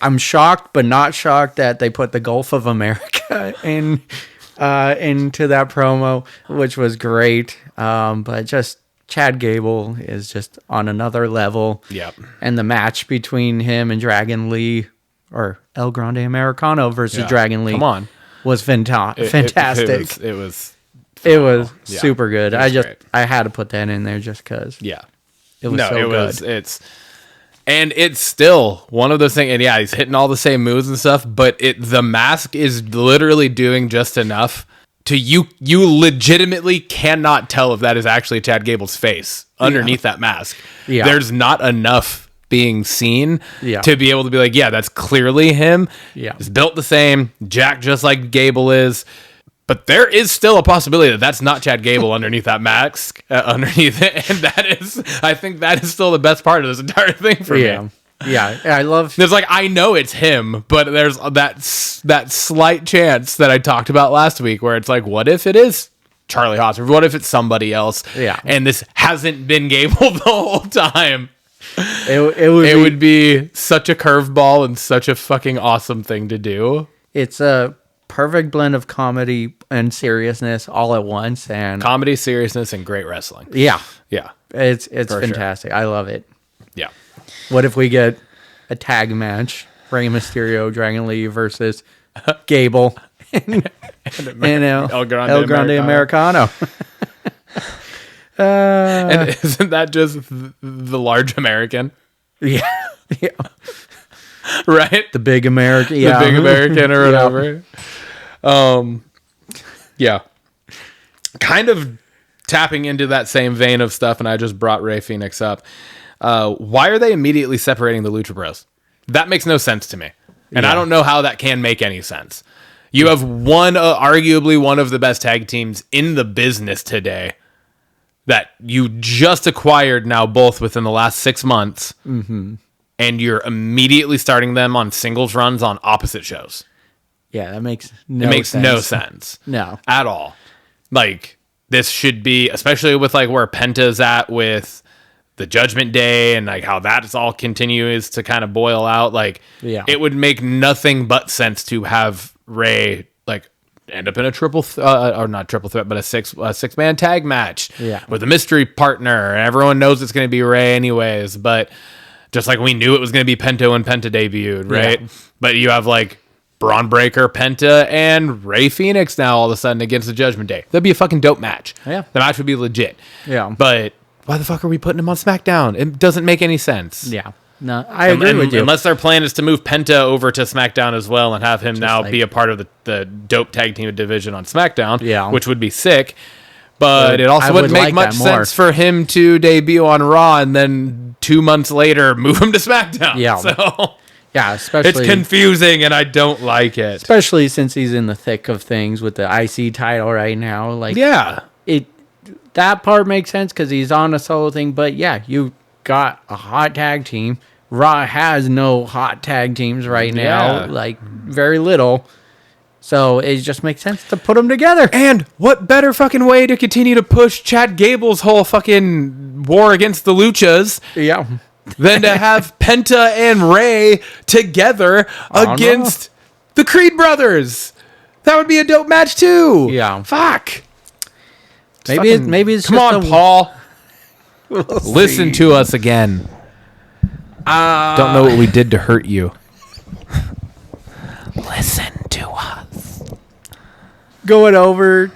S2: I'm shocked, but not shocked that they put the Gulf of America into that promo, which was great. But just Chad Gable is just on another level.
S3: Yep.
S2: And the match between him and Dragon Lee, or El Grande Americano versus Dragon Lee, was fantastic.
S3: It was
S2: super good. I had to put that in there just because.
S3: Yeah.
S2: It was good.
S3: And it's still one of those things, and he's hitting all the same moves and stuff, but the mask is literally doing just enough to you legitimately cannot tell if that is actually Chad Gable's face underneath that mask. Yeah. There's not enough being seen to be able to be like, that's clearly him.
S2: Yeah.
S3: It's built the same, jacked just like Gable is. But there is still a possibility that that's not Chad Gable underneath that mask, underneath it. And I think that is still the best part of this entire thing for me.
S2: Yeah, I love...
S3: There's I know it's him, but there's that slight chance that I talked about last week where it's like, what if it is Charlie Haas? Or what if it's somebody else?
S2: Yeah.
S3: And this hasn't been Gable the whole time?
S2: It
S3: would be such a curveball and such a fucking awesome thing to do.
S2: It's a perfect blend of comedy and seriousness all at once, and
S3: comedy, seriousness, and great wrestling.
S2: Yeah, it's
S3: for
S2: fantastic. Sure. I love it.
S3: Yeah.
S2: What if we get a tag match? Rey Mysterio, Dragon Lee versus Gable and El Grande Americano.
S3: And isn't that just the large American?
S2: Yeah.
S3: Right?
S2: The big American.
S3: The big American or whatever. Kind of tapping into that same vein of stuff, and I just brought Rey Fenix up. Why are they immediately separating the Lucha Bros? That makes no sense to me. And I don't know how that can make any sense. You have arguably one of the best tag teams in the business today that you just acquired now both within the last 6 months.
S2: Mm-hmm.
S3: And you're immediately starting them on singles runs on opposite shows.
S2: Yeah, that makes no sense. No.
S3: At all. This should be, especially with where Penta's at with the Judgment Day and how that all continues to kind of boil out. It would make nothing but sense to have Rey end up in a or not triple threat, but a six man tag match with a mystery partner. And everyone knows it's going to be Rey anyways, but just like we knew it was going to be Penta when Penta debuted, right? Yeah. But you have like Braun Breaker, Penta, and Rey Fenix now all of a sudden against the Judgment Day. That'd be a fucking dope match.
S2: Yeah.
S3: The match would be legit.
S2: Yeah.
S3: But why the fuck are we putting him on SmackDown? It doesn't make any sense.
S2: Yeah. No, I agree with you.
S3: Unless their plan is to move Penta over to SmackDown as well and have him be a part of the dope tag team division on SmackDown, which would be sick. But it also wouldn't make much sense for him to debut on Raw and then 2 months later move him to SmackDown.
S2: Yeah.
S3: So
S2: yeah, especially
S3: it's confusing and I don't like it.
S2: Especially since he's in the thick of things with the IC title right now. Like, that part makes sense because he's on a solo thing. But yeah, you got a hot tag team. Raw has no hot tag teams right now, like very little. So it just makes sense to put them together.
S3: And what better fucking way to continue to push Chad Gable's whole fucking war against the Luchas than to have Penta and Rey together against the Creed brothers. That would be a dope match too.
S2: Yeah.
S3: Fuck.
S2: Maybe it's
S3: come
S2: just
S3: on, Paul. Listen to us again. Don't know what we did to hurt you. Listen to us.
S2: Going over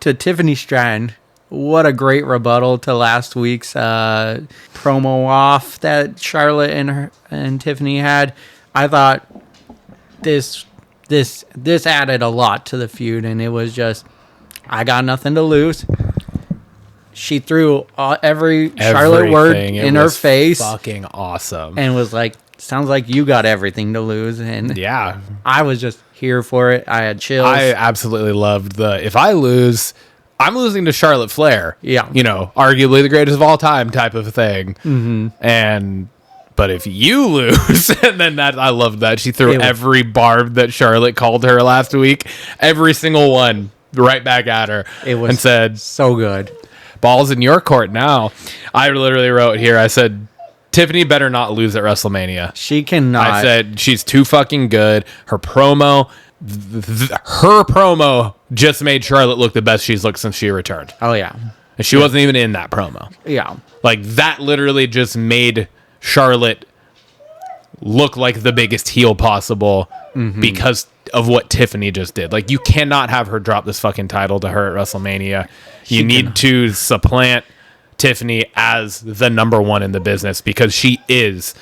S2: to Tiffany Stratton. What a great rebuttal to last week's promo off that Charlotte and Tiffany had. I thought this added a lot to the feud, and it was just, I got nothing to lose. She threw every Charlotte word in her face.
S3: Fucking awesome.
S2: And was like, sounds like you got everything to lose. And
S3: yeah,
S2: I was just here for it. I had chills.
S3: I absolutely loved if I lose, I'm losing to Charlotte Flair.
S2: Yeah.
S3: You know, arguably the greatest of all time type of thing. Mm-hmm. But if you lose, and then I loved that. She threw every barb that Charlotte called her last week, every single one right back at her. And said,
S2: so good.
S3: Ball's in your court now. I literally wrote here, I said, Tiffany better not lose at WrestleMania.
S2: She cannot.
S3: I said, she's too fucking good. Her promo just made Charlotte look the best she's looked since she returned.
S2: Oh, yeah.
S3: And she wasn't even in that promo.
S2: Yeah.
S3: Like, that literally just made Charlotte look like the biggest heel possible because of what Tiffany just did. Like, you cannot have her drop this fucking title to her at WrestleMania. You need to supplant Tiffany as the number one in the business because she is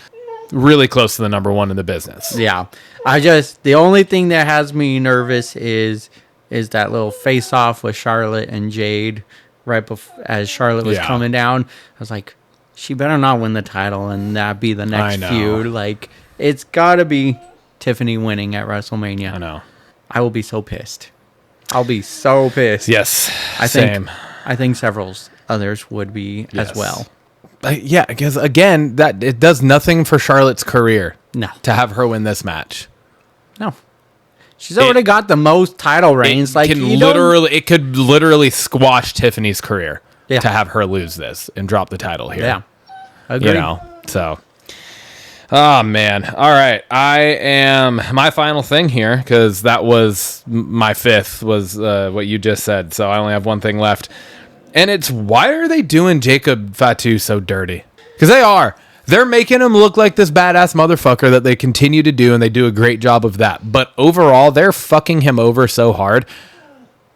S3: really close to the number one in the business.
S2: Yeah. The only thing that has me nervous is that little face off with Charlotte and Jade right before, as Charlotte was coming down. I was like, she better not win the title and that be the next feud. Like, it's got to be Tiffany winning at WrestleMania.
S3: I know.
S2: I will be so pissed. I'll be so pissed.
S3: Yes.
S2: I think several others would be as well.
S3: Yeah, because again, that it does nothing for Charlotte's career.
S2: No.
S3: To have her win this match.
S2: No. She's already got the most title reigns.
S3: It could literally squash Tiffany's career to have her lose this and drop the title here.
S2: Yeah. Agreed.
S3: You know, so. Oh, man. All right. My final thing here, because that was my fifth, was what you just said. So I only have one thing left. And it's, why are they doing Jacob Fatu so dirty? Because they are. They're making him look like this badass motherfucker that they continue to do, and they do a great job of that. But overall, they're fucking him over so hard.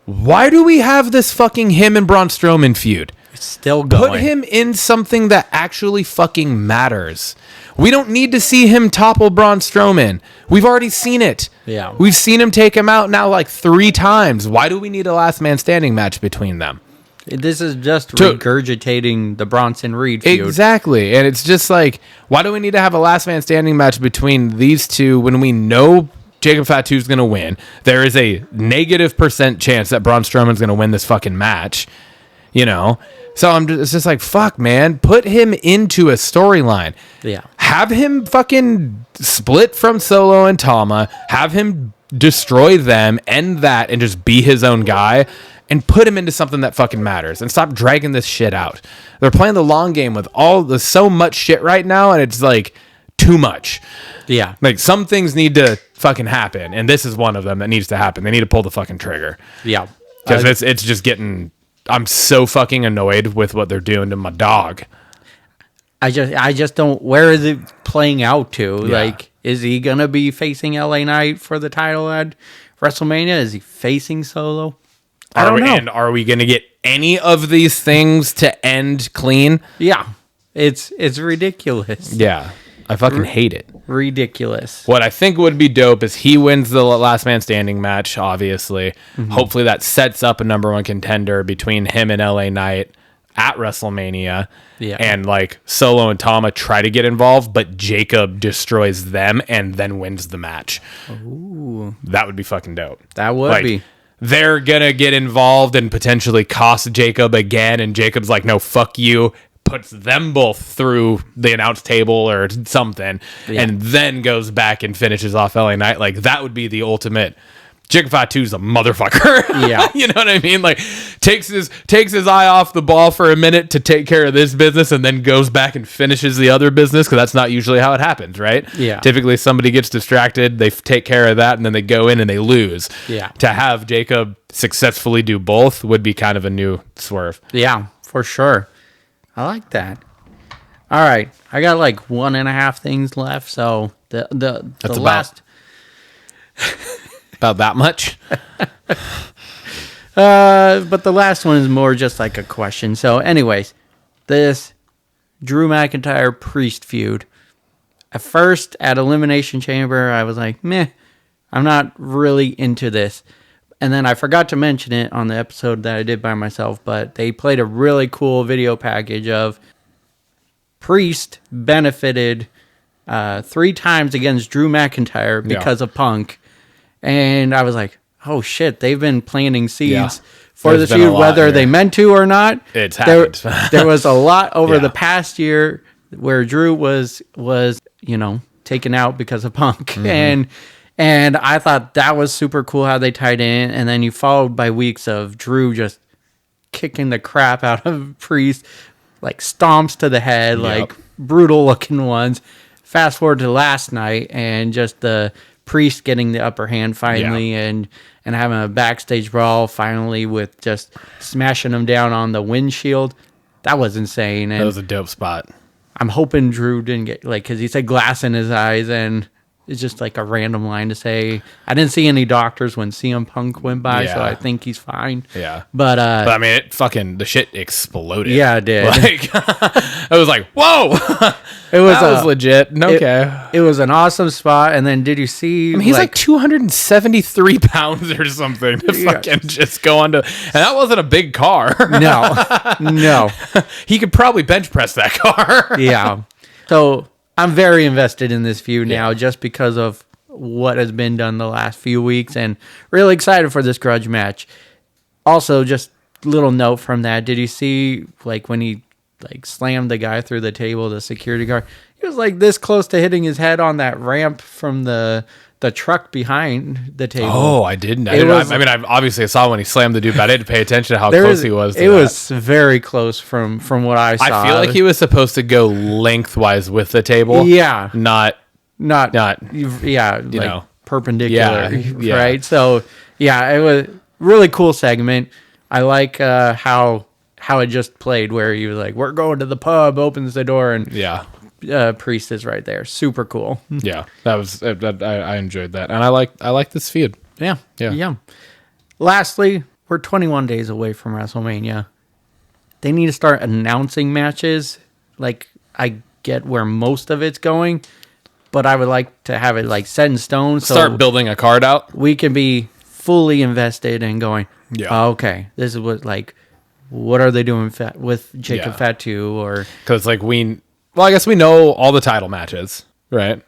S3: Why do we have this fucking him and Braun Strowman feud?
S2: It's still going.
S3: Put him in something that actually fucking matters. We don't need to see him topple Braun Strowman. We've already seen it.
S2: Yeah.
S3: We've seen him take him out now like 3 times. Why do we need a last man standing match between them?
S2: This is just regurgitating the Bronson Reed feud.
S3: Exactly. And it's just like, why do we need to have a last man standing match between these two when we know Jacob Fatu's going to win? There is a -% chance that Braun Strowman's going to win this fucking match. You know? So it's just like, fuck, man. Put him into a storyline.
S2: Yeah.
S3: Have him fucking split from Solo and Tama. Have him destroy them, end that, and just be his own guy. And put him into something that fucking matters. And stop dragging this shit out. They're playing the long game with so much shit right now, and it's like too much.
S2: Yeah.
S3: Like, some things need to fucking happen, and this is one of them that needs to happen. They need to pull the fucking trigger.
S2: Yeah.
S3: Because it's just getting... I'm so fucking annoyed with what they're doing to my dog.
S2: I just don't... Where is it playing out to?
S3: Yeah.
S2: Like, is he going to be facing LA Knight for the title at WrestleMania? Is he facing Solo? I don't know.
S3: And are we going to get any of these things to end clean?
S2: Yeah. It's ridiculous.
S3: Yeah. I fucking hate it.
S2: Ridiculous.
S3: What I think would be dope is he wins the last man standing match, obviously.
S2: Mm-hmm.
S3: Hopefully that sets up a number one contender between him and LA Knight at WrestleMania.
S2: Yeah.
S3: And like Solo and Tama try to get involved, but Jacob destroys them and then wins the match.
S2: Ooh.
S3: That would be fucking dope.
S2: That would be.
S3: They're gonna get involved and potentially cost Jacob again, and Jacob's like, no, fuck you. Puts them both through the announce table or something, and then goes back and finishes off LA Knight. Like, that would be the ultimate. Jacob Fatu's a motherfucker.
S2: Yeah.
S3: You know what I mean? Like, takes his eye off the ball for a minute to take care of this business, and then goes back and finishes the other business, because that's not usually how it happens, right?
S2: Yeah.
S3: Typically somebody gets distracted, they take care of that, and then they go in and they lose.
S2: Yeah.
S3: To have Jacob successfully do both would be kind of a new swerve.
S2: Yeah, for sure. I like that. All right, I got like 1.5 things left. So the last,
S3: about that much.
S2: but the last one is more just like a question. So, anyways, this Drew McIntyre Priest feud. At first, at Elimination Chamber, I was like, meh, I'm not really into this. And then I forgot to mention it on the episode that I did by myself, but they played a really cool video package of Priest benefited 3 times against Drew McIntyre because of Punk. And I was like, oh shit, they've been planting seeds for this feud, whether they meant to or not.
S3: It's happened.
S2: There was a lot over the past year where Drew was taken out because of Punk. Mm-hmm. And I thought that was super cool how they tied in. And then you followed by weeks of Drew just kicking the crap out of Priest, like stomps to the head, like brutal looking ones. Fast forward to last night and just the Priest getting the upper hand finally and having a backstage brawl finally with just smashing him down on the windshield. That was insane. And
S3: that was a dope spot.
S2: I'm hoping Drew didn't get, because he said glass in his eyes, and it's just like a random line to say. I didn't see any doctors when CM Punk went by, so I think he's fine.
S3: Yeah.
S2: But
S3: I mean, the shit exploded.
S2: Yeah, it did.
S3: Like, I was like, whoa.
S2: That
S3: was legit. Okay.
S2: It was an awesome spot. And then did you see?
S3: I mean, he's like 273 pounds or something to fucking just go on to. And that wasn't a big car.
S2: No.
S3: He could probably bench press that car.
S2: Yeah. So I'm very invested in this feud now just because of what has been done the last few weeks, and really excited for this grudge match. Also, just little note from that. Did you see like when he like slammed the guy through the table, the security guard? He was like this close to hitting his head on that ramp from the truck behind the table.
S3: Oh, I didn't. I obviously saw when he slammed the dude, but I didn't pay attention to how close he was.
S2: It was very close from what I saw.
S3: I feel like he was supposed to go lengthwise with the table.
S2: Yeah.
S3: Not
S2: perpendicular. Yeah. Right. So it was really cool segment. I like how it just played where he was like, we're going to the pub, opens the door, and Priest is right there. Super cool.
S3: Yeah, that was I enjoyed that, and I like this feud.
S2: Yeah. Lastly, we're 21 days away from WrestleMania. They need to start announcing matches. Like, I get where most of it's going, but I would like to have it like set in stone. So
S3: start building a card out.
S2: We can be fully invested in going.
S3: Yeah.
S2: Okay, this is what are they doing with Jacob Fatu, or
S3: because like I guess we know all the title matches, right?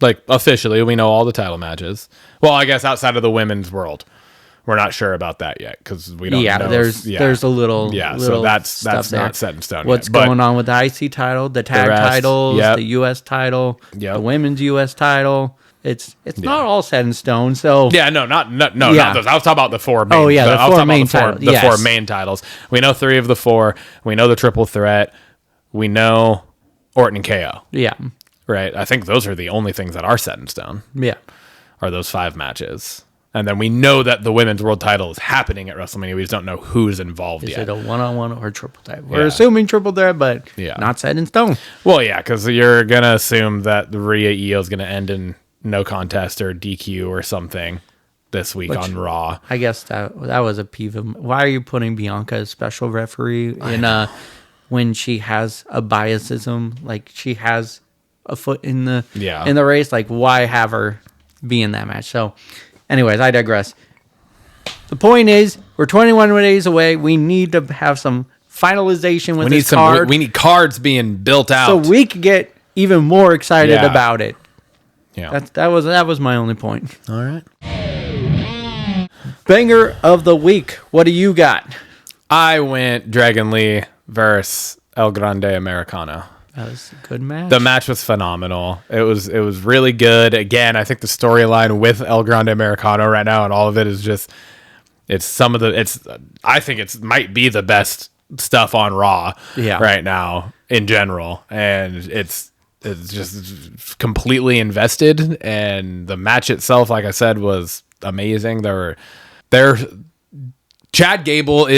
S3: Like, officially, we know all the title matches. Well, I guess outside of the women's world, we're not sure about that yet because we don't know.
S2: There's a little
S3: so that's not set in stone.
S2: What's going on with the IC title, the tag titles, the US title, the women's US title? It's not all set in stone. So
S3: not those. I was talking about the 4 main.
S2: the
S3: 4 main titles. We know 3 of the 4. We know the triple threat. We know Orton and KO.
S2: Yeah.
S3: right? I think those are the only things that are set in stone,
S2: Yeah.
S3: are those 5 matches. And then we know that the women's world title is happening at WrestleMania. We just don't know who's involved
S2: Is
S3: yet.
S2: it a one-on-one or triple threat? We're
S3: Yeah.
S2: assuming triple threat, but not set in stone.
S3: Well, yeah, because you're going to assume that the Rhea Io is going to end in no contest or DQ or something this week on Raw.
S2: I guess that was a peeve of why are you putting Bianca as special referee in when she has a biasism, like she has a foot in the race, like why have her be in that match? So anyways, I digress. The point is, we're 21 days away. We need to have some finalization with this card.
S3: We need cards being built out,
S2: so we could get even more excited about it.
S3: Yeah,
S2: that was my only point.
S3: all right.
S2: Banger of the week. What do you got?
S3: I went Dragon Lee versus El Grande Americano.
S2: That was a good match.
S3: The match was phenomenal. It was really good. Again, I think the storyline with El Grande Americano right now and all of it is just I think it might be the best stuff on Raw right now in general. And it's just completely invested, and the match itself, like I said, was amazing. Chad Gable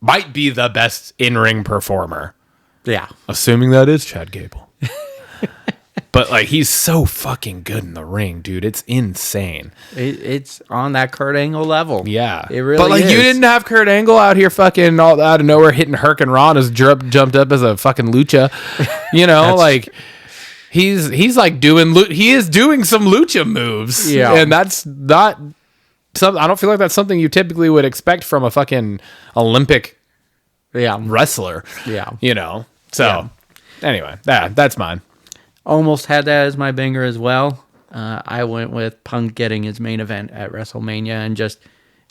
S3: might be the best in-ring performer.
S2: Yeah.
S3: Assuming that is Chad Gable. But like, he's so fucking good in the ring, dude. It's insane.
S2: It's on that Kurt Angle level.
S3: Yeah.
S2: It really
S3: But like,
S2: is.
S3: you didn't have Kurt Angle out here fucking all out of nowhere hitting Hurricane Ron as jumped up as a fucking lucha. You know, like he's like doing some lucha moves.
S2: Yeah.
S3: And that's not something, I don't feel like that's something you typically would expect from a fucking Olympic wrestler.
S2: Yeah.
S3: You know. So anyway, that's mine.
S2: Almost had that as my banger as well. I went with Punk getting his main event at WrestleMania and just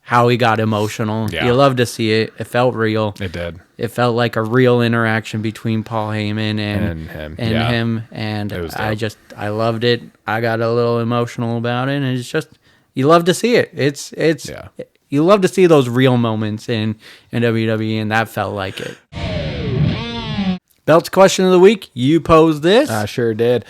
S2: how he got emotional.
S3: Yeah.
S2: You love to see it. It felt real.
S3: It did.
S2: It felt like a real interaction between Paul Heyman and him. And I loved it. I got a little emotional about it. And it's just, you love to see it. You love to see those real moments in WWE, and that felt like it. Belts question of the week. You posed this.
S3: I sure did.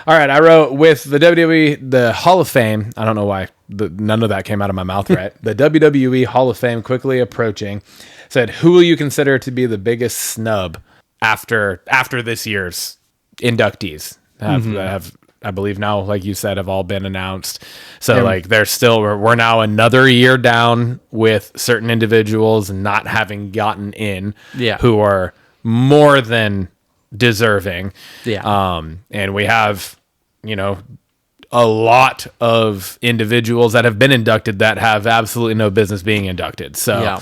S3: All right, I wrote with the WWE, the Hall of Fame. I don't know why none of that came out of my mouth right. The WWE Hall of Fame quickly approaching. Said, who will you consider to be the biggest snub after this year's inductees? Have I believe now, like you said, have all been announced. So like there's still, we're now another year down with certain individuals not having gotten in who are more than deserving. And we have, a lot of individuals that have been inducted that have absolutely no business being inducted. So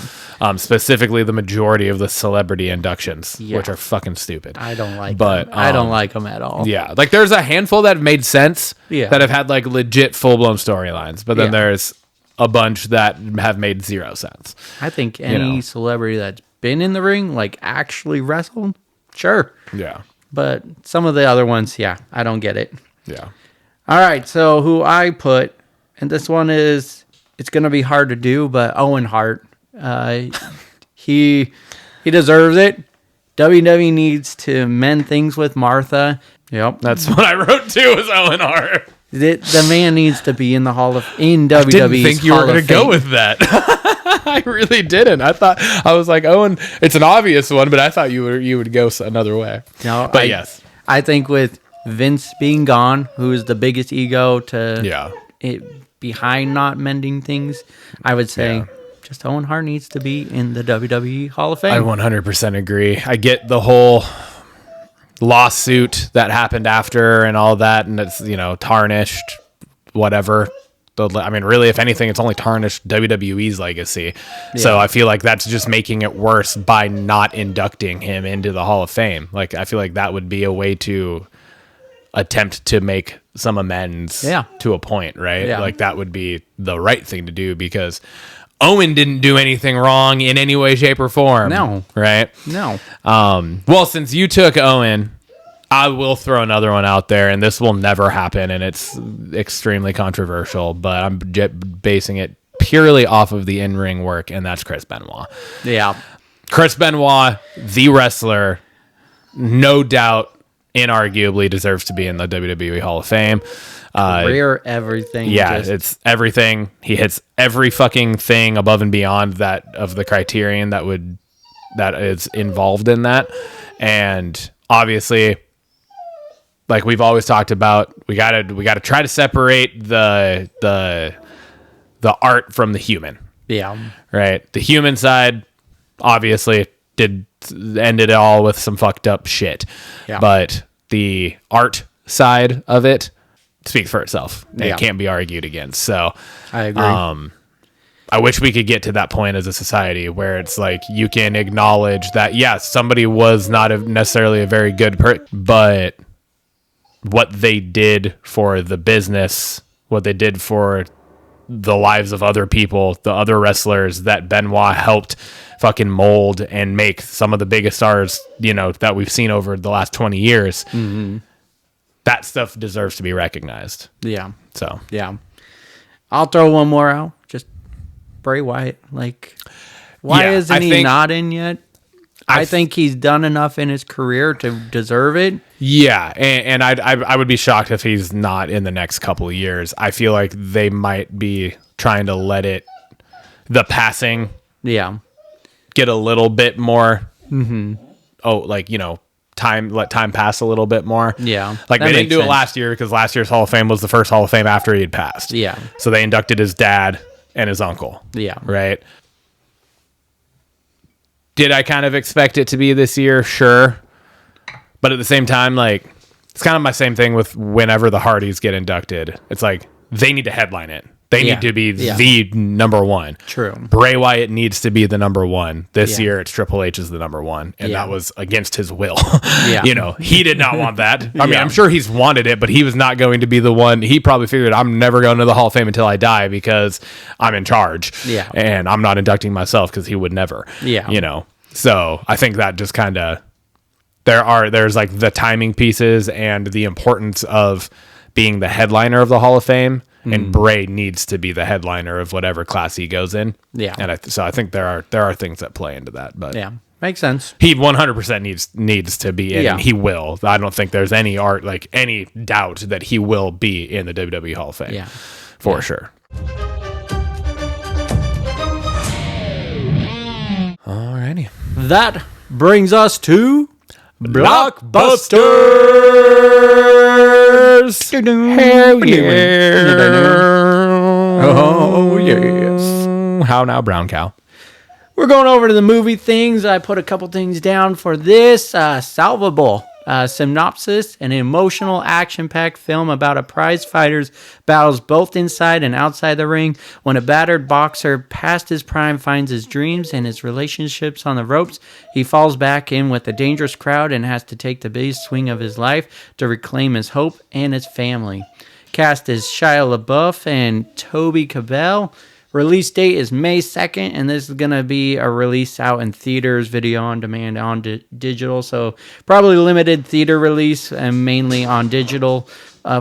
S3: specifically the majority of the celebrity inductions, which are fucking stupid.
S2: I don't like them. I don't like them at all.
S3: Yeah. Like there's a handful that have made sense that have had like legit full-blown storylines. But then there's a bunch that have made zero sense.
S2: I think any celebrity that's been in the ring, like actually wrestled, sure.
S3: Yeah.
S2: But some of the other ones, I don't get it.
S3: Yeah.
S2: All right, so who I put, and this one it's going to be hard to do, but Owen Hart, he deserves it. WWE needs to mend things with Martha. Yep.
S3: That's what I wrote too, was Owen Hart.
S2: The man needs to be in the WWE's
S3: I didn't think you were going to go
S2: Fame.
S3: with that. I really didn't. I was like, Owen, it's an obvious one, but I thought you would go another way.
S2: No,
S3: but yes.
S2: I think with Vince being gone, who is the biggest ego behind not mending things, I would say just Owen Hart needs to be in the WWE Hall of Fame.
S3: I 100% agree. I get the whole lawsuit that happened after and all that, and it's, tarnished, whatever. I mean, really, if anything, it's only tarnished WWE's legacy. Yeah. So I feel like that's just making it worse by not inducting him into the Hall of Fame. Like, I feel like that would be a way to attempt to make some amends to a point, right?
S2: Yeah.
S3: Like, that would be the right thing to do because Owen didn't do anything wrong in any way, shape, or form.
S2: No.
S3: Right?
S2: No.
S3: Well, since you took Owen, I will throw another one out there, and this will never happen, and it's extremely controversial, but I'm basing it purely off of the in-ring work, and that's Chris Benoit.
S2: Yeah.
S3: Chris Benoit, the wrestler, no doubt inarguably deserves to be in the WWE Hall of Fame.
S2: Career, everything.
S3: Yeah, it's everything. He hits every fucking thing above and beyond that of the criterion that is involved in that. And obviously, like we've always talked about, we gotta try to separate the art from the human.
S2: Yeah.
S3: Right. The human side obviously ended it all with some fucked up shit.
S2: Yeah.
S3: But the art side of it speaks for itself.
S2: Yeah.
S3: It can't be argued against. So
S2: I agree.
S3: I wish we could get to that point as a society where it's like you can acknowledge that, yes, somebody was not necessarily a very good person, but what they did for the business, what they did for the lives of other people, the other wrestlers that Benoit helped fucking mold and make some of the biggest stars, that we've seen over the last 20 years. Mm-hmm. That stuff deserves to be recognized.
S2: Yeah.
S3: So,
S2: yeah. I'll throw one more out. Just Bray Wyatt. Like, why isn't he not in yet? I think he's done enough in his career to deserve it.
S3: Yeah, and I would be shocked if he's not in the next couple of years. I feel like they might be trying to let the passing get a little bit more. Mm-hmm. Let time pass a little bit more.
S2: Yeah.
S3: Like they didn't do it last year because last year's Hall of Fame was the first Hall of Fame after he had passed.
S2: Yeah.
S3: So they inducted his dad and his uncle.
S2: Yeah.
S3: Right. Did I kind of expect it to be this year? Sure. But at the same time, like, it's kind of my same thing with whenever the Hardys get inducted. It's like, they need to headline it. They need to be the number one.
S2: True.
S3: Bray Wyatt needs to be the number one. This year, it's Triple H is the number one. And that was against his will. He did not want that. I mean, I'm sure he's wanted it, but he was not going to be the one. He probably figured, I'm never going to the Hall of Fame until I die because I'm in charge.
S2: Yeah.
S3: And I'm not inducting myself because he would never.
S2: Yeah.
S3: So I think that just kind of, there's like the timing pieces and the importance of being the headliner of the Hall of Fame. And Bray needs to be the headliner of whatever class he goes in. Yeah. And so I think there are things that play into that. But
S2: yeah, makes sense.
S3: He 100% needs to be in, and he will. I don't think there's any doubt that he will be in the WWE Hall of Fame. Yeah. For sure. Alrighty.
S2: That brings us to
S3: Blockbusters.
S2: Hell yeah.
S3: Oh, yes. How now, brown cow?
S2: We're going over to the movie things. I put a couple things down for this. Salvable. Synopsis: an emotional, action-packed film about a prize fighter's battles both inside and outside the ring. When a battered boxer past his prime finds his dreams and his relationships on the ropes, he falls back in with a dangerous crowd and has to take the biggest swing of his life to reclaim his hope and his family. Cast is Shia LaBeouf and Toby Cabell. Release date is May 2nd, and this is going to be a release out in theaters, video on demand, on digital. So probably limited theater release and mainly on digital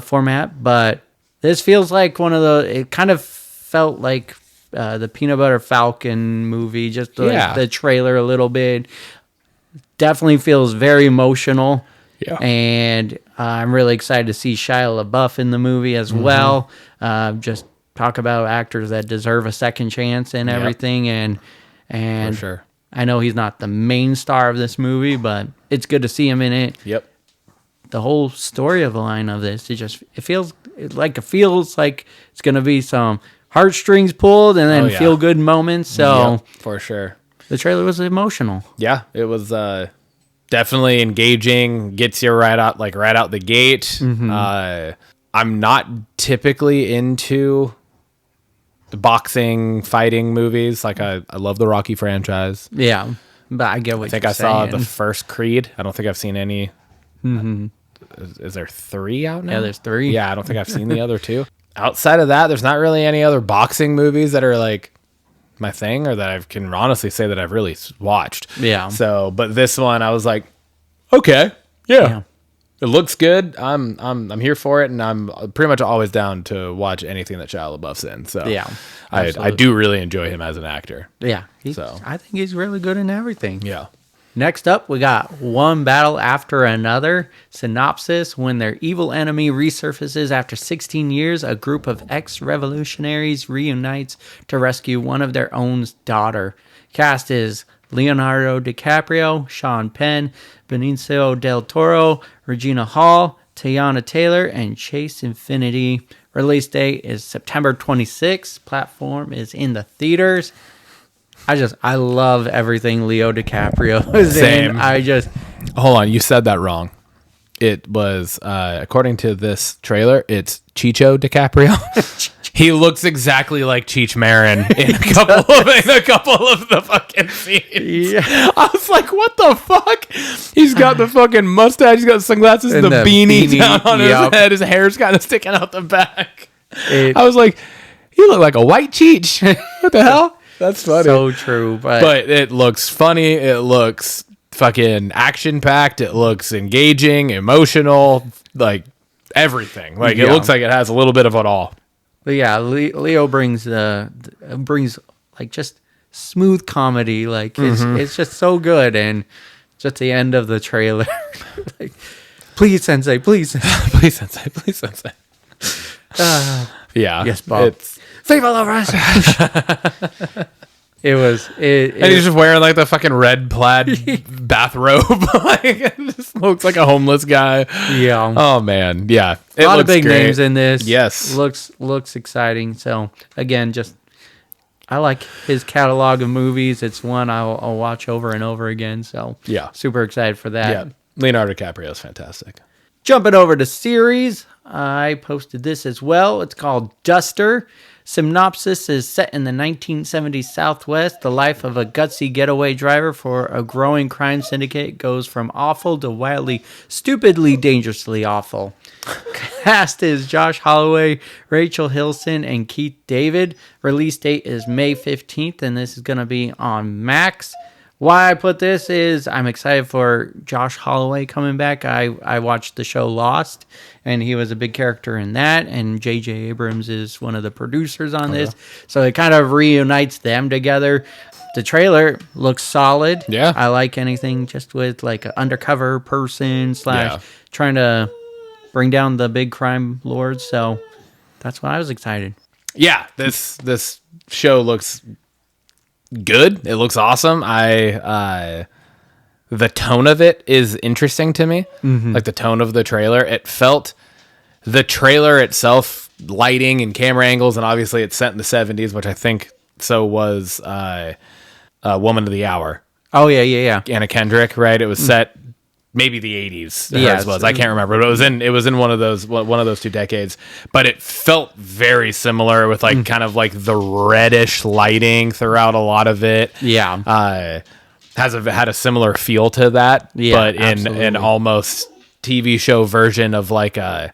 S2: format. But this feels like it kind of felt like the Peanut Butter Falcon movie, just like the trailer a little bit. Definitely feels very emotional. Yeah. And I'm really excited to see Shia LaBeouf in the movie as well. Just talk about actors that deserve a second chance and everything. And for sure. I know he's not the main star of this movie, but it's good to see him in it. Yep. The whole story of the line of this, it feels like it's going to be some heartstrings pulled and then feel good moments. So
S3: for sure.
S2: The trailer was emotional.
S3: Yeah, it was definitely engaging, gets you right out the gate. I'm not typically into the boxing fighting movies. Like I love the Rocky franchise.
S2: Yeah, but I get what you're saying.
S3: I saw the first Creed. I don't think I've seen any. Is there 3 out now?
S2: Yeah, there's 3.
S3: Yeah, I don't think I've seen the other 2. Outside of that, there's not really any other boxing movies that are like my thing, or that I can honestly say that I've really watched. Yeah. So, but this one, I was like, okay, yeah. It looks good. I'm here for it, and I'm pretty much always down to watch anything that Shia LaBeouf's in. So yeah, I do really enjoy him as an actor.
S2: Yeah, I think he's really good in everything.
S3: Yeah.
S2: Next up, we got One Battle After Another. Synopsis: when their evil enemy resurfaces after 16 years, a group of ex-revolutionaries reunites to rescue one of their own daughter. Cast is Leonardo DiCaprio, Sean Penn, Benicio del Toro, Regina Hall, Teyana Taylor, and Chase Infinity. Release date is September 26th. Platform is in the theaters. I love everything Leo DiCaprio is in.
S3: Hold on, you said that wrong. It was, according to this trailer, it's Chicho DiCaprio. He looks exactly like Cheech Marin in a couple of the fucking scenes.
S2: Yeah.
S3: I was like, what the fuck? He's got the fucking mustache, he's got sunglasses, and the beanie down on his head. His hair's kind of sticking out the back. I was like, you look like a white Cheech. What the hell? That's funny.
S2: So true. But
S3: it looks funny. It looks fucking action-packed. It looks engaging, emotional, like everything. Like it looks like it has a little bit of it all.
S2: But yeah, Leo brings like just smooth comedy. Like it's just so good. And just the end of the trailer, like, please sensei, please,
S3: please sensei, please sensei. Yeah,
S2: yes, Bob. Viva la Russia. And
S3: he's just wearing like the fucking red plaid bathrobe. Like, it just looks like a homeless guy.
S2: Yeah.
S3: Oh man. Yeah.
S2: A lot of big names in this.
S3: Yes.
S2: Looks exciting. So again, I like his catalog of movies. It's one I'll watch over and over again. So
S3: yeah,
S2: super excited for that.
S3: Yeah. Leonardo DiCaprio is fantastic.
S2: Jumping over to series, I posted this as well. It's called Duster. Synopsis is set in the 1970s Southwest. The life of a gutsy getaway driver for a growing crime syndicate goes from awful to wildly, stupidly, dangerously awful. Cast is Josh Holloway, Rachel Hilson, and Keith David. Release date is May 15th, and this is going to be on Max. Why I put this is I'm excited for Josh Holloway coming back. I watched the show Lost, and he was a big character in that, and J.J. Abrams is one of the producers on this. So it kind of reunites them together. The trailer looks solid.
S3: Yeah.
S2: I like anything just with like an undercover person / trying to bring down the big crime lords. So that's why I was excited.
S3: Yeah, this show looks good. It looks awesome. The tone of it is interesting to me. Like the tone of the trailer. It felt the trailer itself, lighting and camera angles, and obviously it's set in the 70s, which I think so was Woman of the Hour.
S2: Oh yeah.
S3: Anna Kendrick, right? It was set maybe the 80s.
S2: Yeah,
S3: it was. I can't remember, but it was in one of those two decades. But it felt very similar with like kind of like the reddish lighting throughout a lot of it.
S2: Yeah.
S3: Had a similar feel to that, but in an almost TV show version of like a,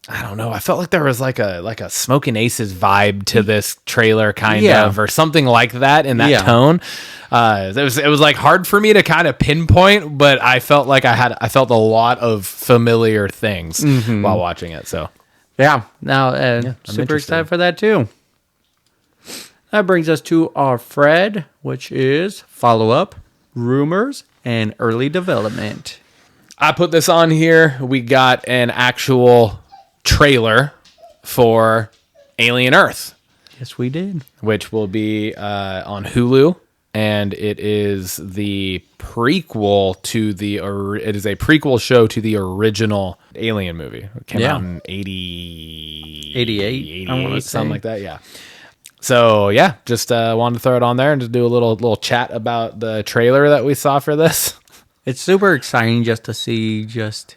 S3: I don't know. I felt like there was like a Smoking Aces vibe to this trailer, kind of, or something like that in that tone. It was like hard for me to kind of pinpoint, but I felt like I felt a lot of familiar things while watching it. So
S2: yeah, now super excited for that too. That brings us to our Fred, which is follow-up, rumors, and early development.
S3: I put this on here. We got an actual trailer for Alien Earth.
S2: Yes, we did.
S3: Which will be on Hulu, and it is the prequel to it is a prequel show to the original Alien movie. It came out in
S2: 88,
S3: I want to something like that. Yeah. So yeah, just wanted to throw it on there and just do a little chat about the trailer that we saw for this.
S2: It's super exciting just to see just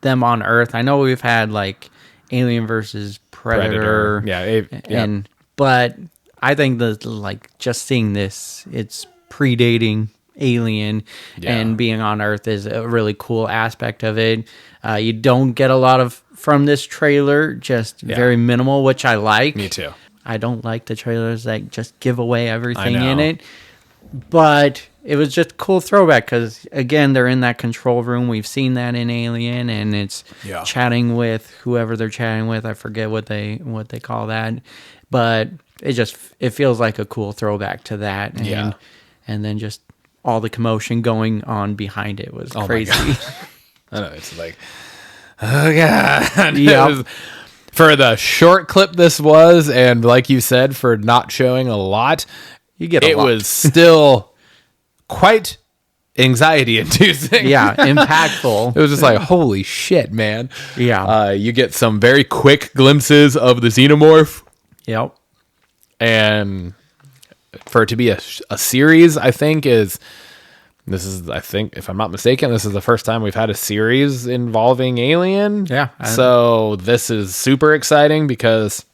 S2: them on Earth. I know we've had like Alien versus Predator. But I think that like just seeing this, it's predating Alien and being on Earth is a really cool aspect of it. You don't get a lot of from this trailer, just very minimal, which I like.
S3: Me too.
S2: I don't like the trailers that just give away everything in it. But it was just a cool throwback because, again, they're in that control room. We've seen that in Alien, and it's chatting with whoever they're chatting with. I forget what they call that. But it feels like a cool throwback to that. And then just all the commotion going on behind it was crazy.
S3: I know, it's like, oh god.
S2: Yeah.
S3: For the short clip this was, and like you said, for not showing a lot,
S2: You get a
S3: it
S2: lot.
S3: was still quite anxiety inducing.
S2: Yeah, impactful.
S3: It was just like, holy shit, man.
S2: Yeah.
S3: You get some very quick glimpses of the xenomorph,
S2: Yep.
S3: and for it to be a series, I think if I'm not mistaken, this is the first time we've had a series involving Alien.
S2: Yeah.
S3: So this is super exciting because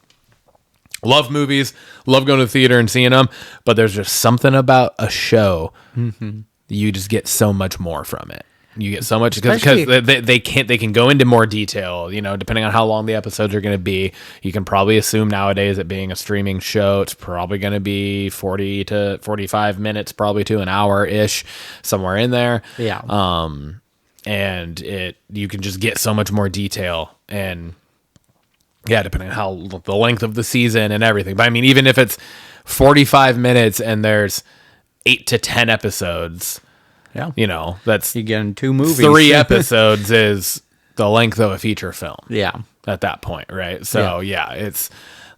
S3: love movies, love going to the theater and seeing them, but there's just something about a show.
S2: Mm-hmm.
S3: You just get so much more from it. You get so much because
S2: Especially-
S3: they can go into more detail, depending on how long the episodes are going to be. You can probably assume nowadays, it being a streaming show, it's probably going to be 40 to 45 minutes, probably to an hour ish, somewhere in there.
S2: Yeah.
S3: And you can just get so much more detail, and yeah, depending on how the length of the season and everything. But I mean, even if it's 45 minutes and there's 8 to 10 episodes,
S2: Yeah.
S3: that's
S2: You get in 2 movies.
S3: 3 episodes is the length of a feature film
S2: Yeah.
S3: at that point, right? So yeah, it's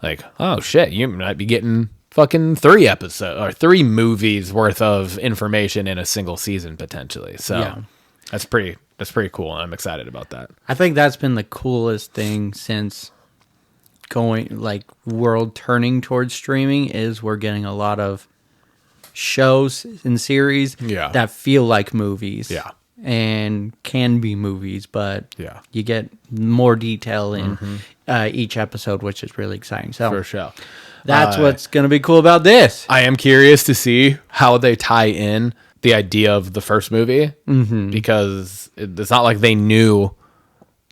S3: like, oh shit, you might be getting fucking 3 episodes or 3 movies worth of information in a single season potentially. So
S2: Yeah.
S3: that's pretty cool, and I'm excited about that.
S2: I think that's been the coolest thing since world turning towards streaming is we're getting a lot of shows and series that feel like movies.
S3: Yeah.
S2: And can be movies, but
S3: Yeah.
S2: you get more detail in each episode, which is really exciting. So
S3: For sure.
S2: that's what's going to be cool about this.
S3: I am curious to see how they tie in the idea of the first movie, because it's not like they knew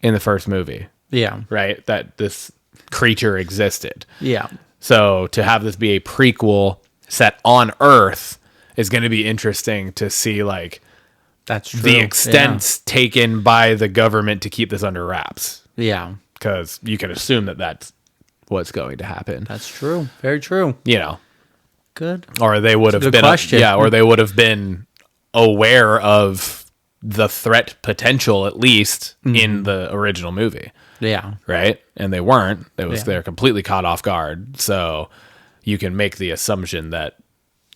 S3: in the first movie,
S2: Yeah.
S3: right, that this creature existed.
S2: Yeah.
S3: So to have this be a prequel set on Earth is going to be interesting to see, like,
S2: That's true.
S3: the extents taken by the government to keep this under wraps,
S2: Yeah.
S3: because you can assume that that's what's going to happen,
S2: That's true. Very true. Good.
S3: or they would have
S2: good
S3: been
S2: question.
S3: or they would have been aware of the threat potential, at least in the original movie,
S2: Yeah.
S3: right? And they weren't.
S2: Yeah.
S3: They're completely caught off guard. So you can make the assumption that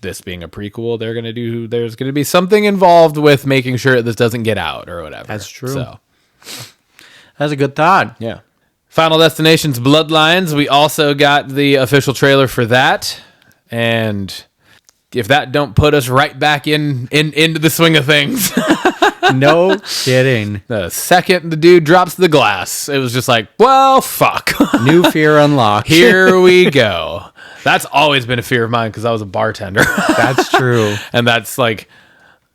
S3: this being a prequel, there's going to be something involved with making sure this doesn't get out or whatever.
S2: That's true.
S3: So
S2: That's a good thought.
S3: yeah. Final Destination's Bloodlines. We also got the official trailer for that, and if that don't put us right back into the swing of things.
S2: No kidding.
S3: The second the dude drops the glass, it was just like, well, fuck.
S2: New fear unlocked.
S3: Here we go. That's always been a fear of mine because I was a bartender.
S2: That's true.
S3: And that's like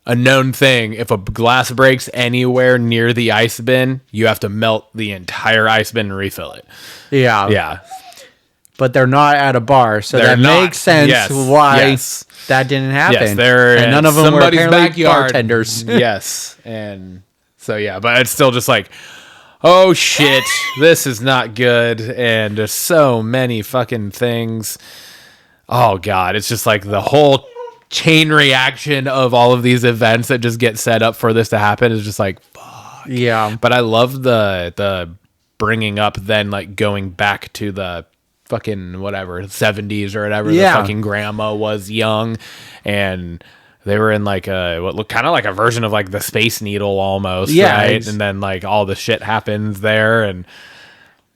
S3: a known thing. If a glass breaks anywhere near the ice bin, you have to melt the entire ice bin and refill it.
S2: Yeah.
S3: Yeah.
S2: But they're not at a bar, so
S3: They're
S2: that
S3: not.
S2: makes sense
S3: Yes.
S2: why
S3: Yes.
S2: that didn't happen.
S3: Yes, they're
S2: and none
S3: in
S2: of them were
S3: somebody's
S2: apparently
S3: backyard.
S2: bartenders.
S3: Yes. And so, yeah, but it's still just like, oh shit, this is not good. And there's so many fucking things. Oh God, it's just like the whole chain reaction of all of these events that just get set up for this to happen is just like, fuck.
S2: Yeah.
S3: But I love the bringing up then, like, going back to the fucking whatever 70s or whatever.
S2: Yeah.
S3: The fucking grandma was young, and they were in like what looked kind of like a version of like the Space Needle almost,
S2: Yeah,
S3: right? And then like all the shit happens there, and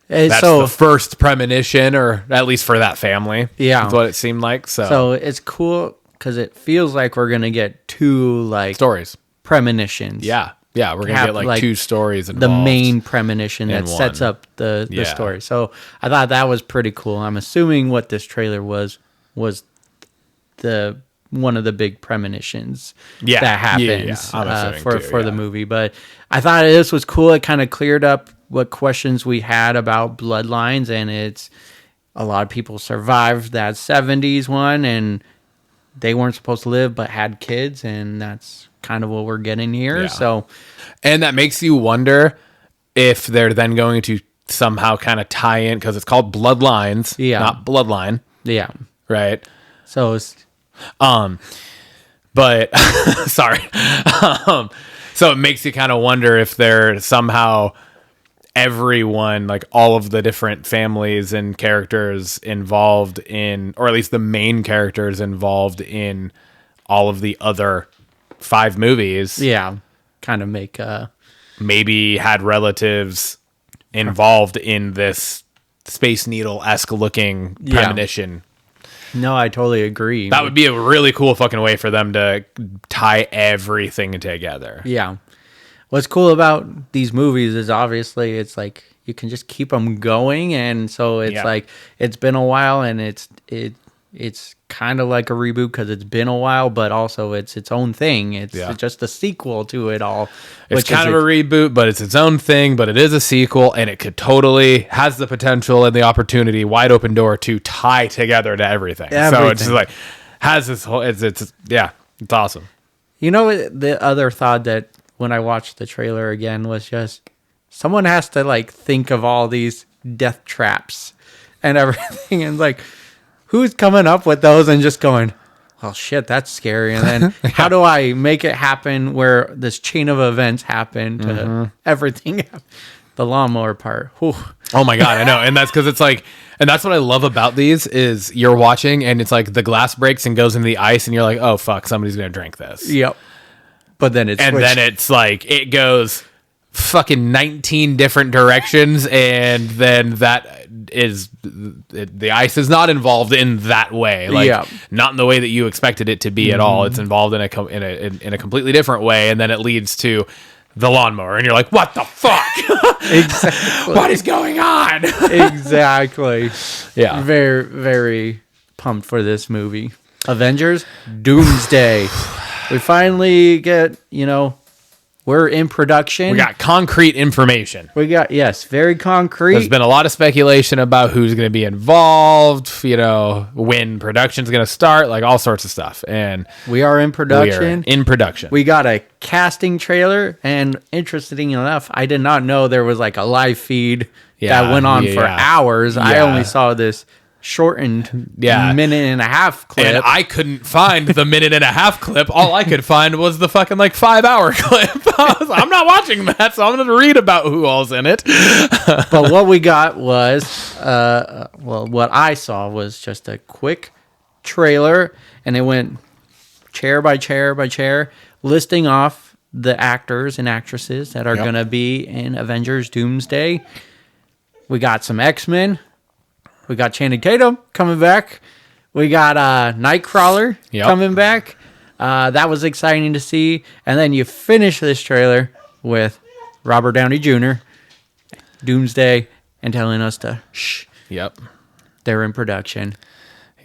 S3: that's
S2: so
S3: the first premonition, or at least for that family.
S2: Yeah.
S3: That's what it seemed like.
S2: so it's cool because it feels like we're gonna get 2 like
S3: stories.
S2: premonitions.
S3: Yeah. Yeah, we're gonna
S2: Have,
S3: get like
S2: like,
S3: 2 stories
S2: The
S3: involved.
S2: main premonition
S3: in
S2: that sets
S3: one.
S2: up the
S3: Yeah.
S2: story. So I thought that was pretty cool. I'm assuming what this trailer was the one of the big premonitions
S3: Yeah.
S2: that happens
S3: Yeah. I'm assuming
S2: for
S3: too,
S2: the
S3: yeah.
S2: movie. But I thought this was cool. It kind of cleared up what questions we had about bloodlines, and it's a lot of people survived that 70s one, and they weren't supposed to live but had kids, and that's kind of what we're getting here.
S3: Yeah.
S2: So
S3: And that makes you wonder if they're then going to somehow kind of tie in, because it's called Bloodlines,
S2: Yeah.
S3: not Bloodline,
S2: yeah.
S3: right?
S2: So it's
S3: But sorry. So it makes you kind of wonder if they're somehow everyone, like all of the different families and characters involved in, or at least the main characters involved in all of the other 5 movies.
S2: Yeah. Kind of make
S3: maybe had relatives involved in this Space Needle-esque looking premonition.
S2: No, I totally agree.
S3: That would be a really cool fucking way for them to tie everything together.
S2: Yeah. What's cool about these movies is obviously it's like you can just keep them going, and so it's like it's been a while, and it's kind of like a reboot because it's been a while, but also it's its own thing. It's just a sequel to it all.
S3: It's kind of a reboot, but it's its own thing, but it is a sequel, and it could totally has the potential and the opportunity, wide open door, to tie together to everything. So it's just like has this whole it's awesome.
S2: You know, the other thought that when I watched the trailer again was just someone has to like think of all these death traps and everything, and like who's coming up with those and just going, well, shit, that's scary. And then how do I make it happen where this chain of events happen to everything? The lawnmower part. Whew.
S3: Oh my God, I know. And that's because it's like, and that's what I love about these is you're watching and it's like the glass breaks and goes into the ice and you're like, oh fuck, somebody's going to drink this.
S2: Yep. But then
S3: it's like, it goes fucking 19 different directions, and then that is the ice is not involved in that way, like not in the way that you expected it to be at all. It's involved in a completely different way, and then it leads to the lawnmower, and you're like, what the fuck?
S2: Exactly.
S3: What is going on?
S2: Exactly.
S3: Yeah,
S2: very, very pumped for this movie. Avengers Doomsday. We finally get, we're in production.
S3: We got concrete information.
S2: Very concrete.
S3: There's been a lot of speculation about who's going to be involved, when production's going to start, like all sorts of stuff. And
S2: we are in production. We got a casting trailer, and interesting enough, I did not know there was like a live feed that went on for hours. Yeah. I only saw this shortened minute and a half clip,
S3: and I couldn't find the minute and a half clip. All I could find was the fucking 5-hour clip. I'm not watching that, so I'm gonna read about who all's in it.
S2: But what we got was what I saw was just a quick trailer, and it went chair by chair by chair, listing off the actors and actresses that are gonna be in Avengers Doomsday. We got some X-Men. We got Channing Tatum coming back. We got Nightcrawler coming back. That was exciting to see. And then you finish this trailer with Robert Downey Jr., Doomsday, and telling us to shh.
S3: Yep.
S2: They're in production.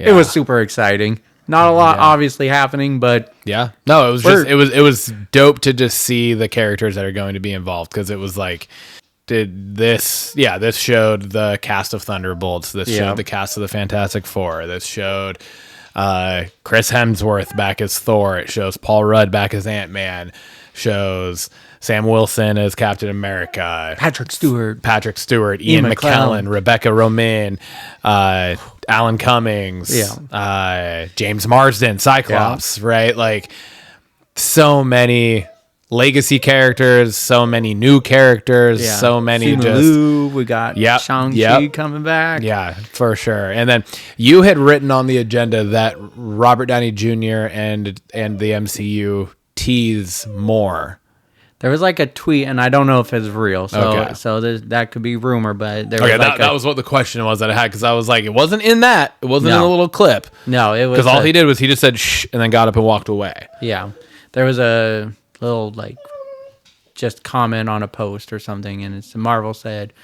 S2: Yeah. It was super exciting. Not a lot obviously happening, but
S3: no, it was it was dope to just see the characters that are going to be involved, because it was like, this showed the cast of Thunderbolts. This showed the cast of the Fantastic Four. This showed Chris Hemsworth back as Thor. It shows Paul Rudd back as Ant-Man. Shows Sam Wilson as Captain America.
S2: Patrick Stewart,
S3: Ian McKellen, Rebecca Romijn, Alan Cummings, James Marsden, Cyclops, right? Like, so many legacy characters, so many new characters, so many
S2: we got Shang-Chi coming back.
S3: Yeah, for sure. And then you had written on the agenda that Robert Downey Jr. and the MCU tease more.
S2: There was like a tweet, and I don't know if it's real, so that could be rumor, but there was
S3: that was what the question was that I had, because I was like, it wasn't in that. It wasn't in a little clip.
S2: No, it was,
S3: because all he did was he just said shh and then got up and walked away.
S2: Yeah, there was a little just comment on a post or something, and it's Marvel said,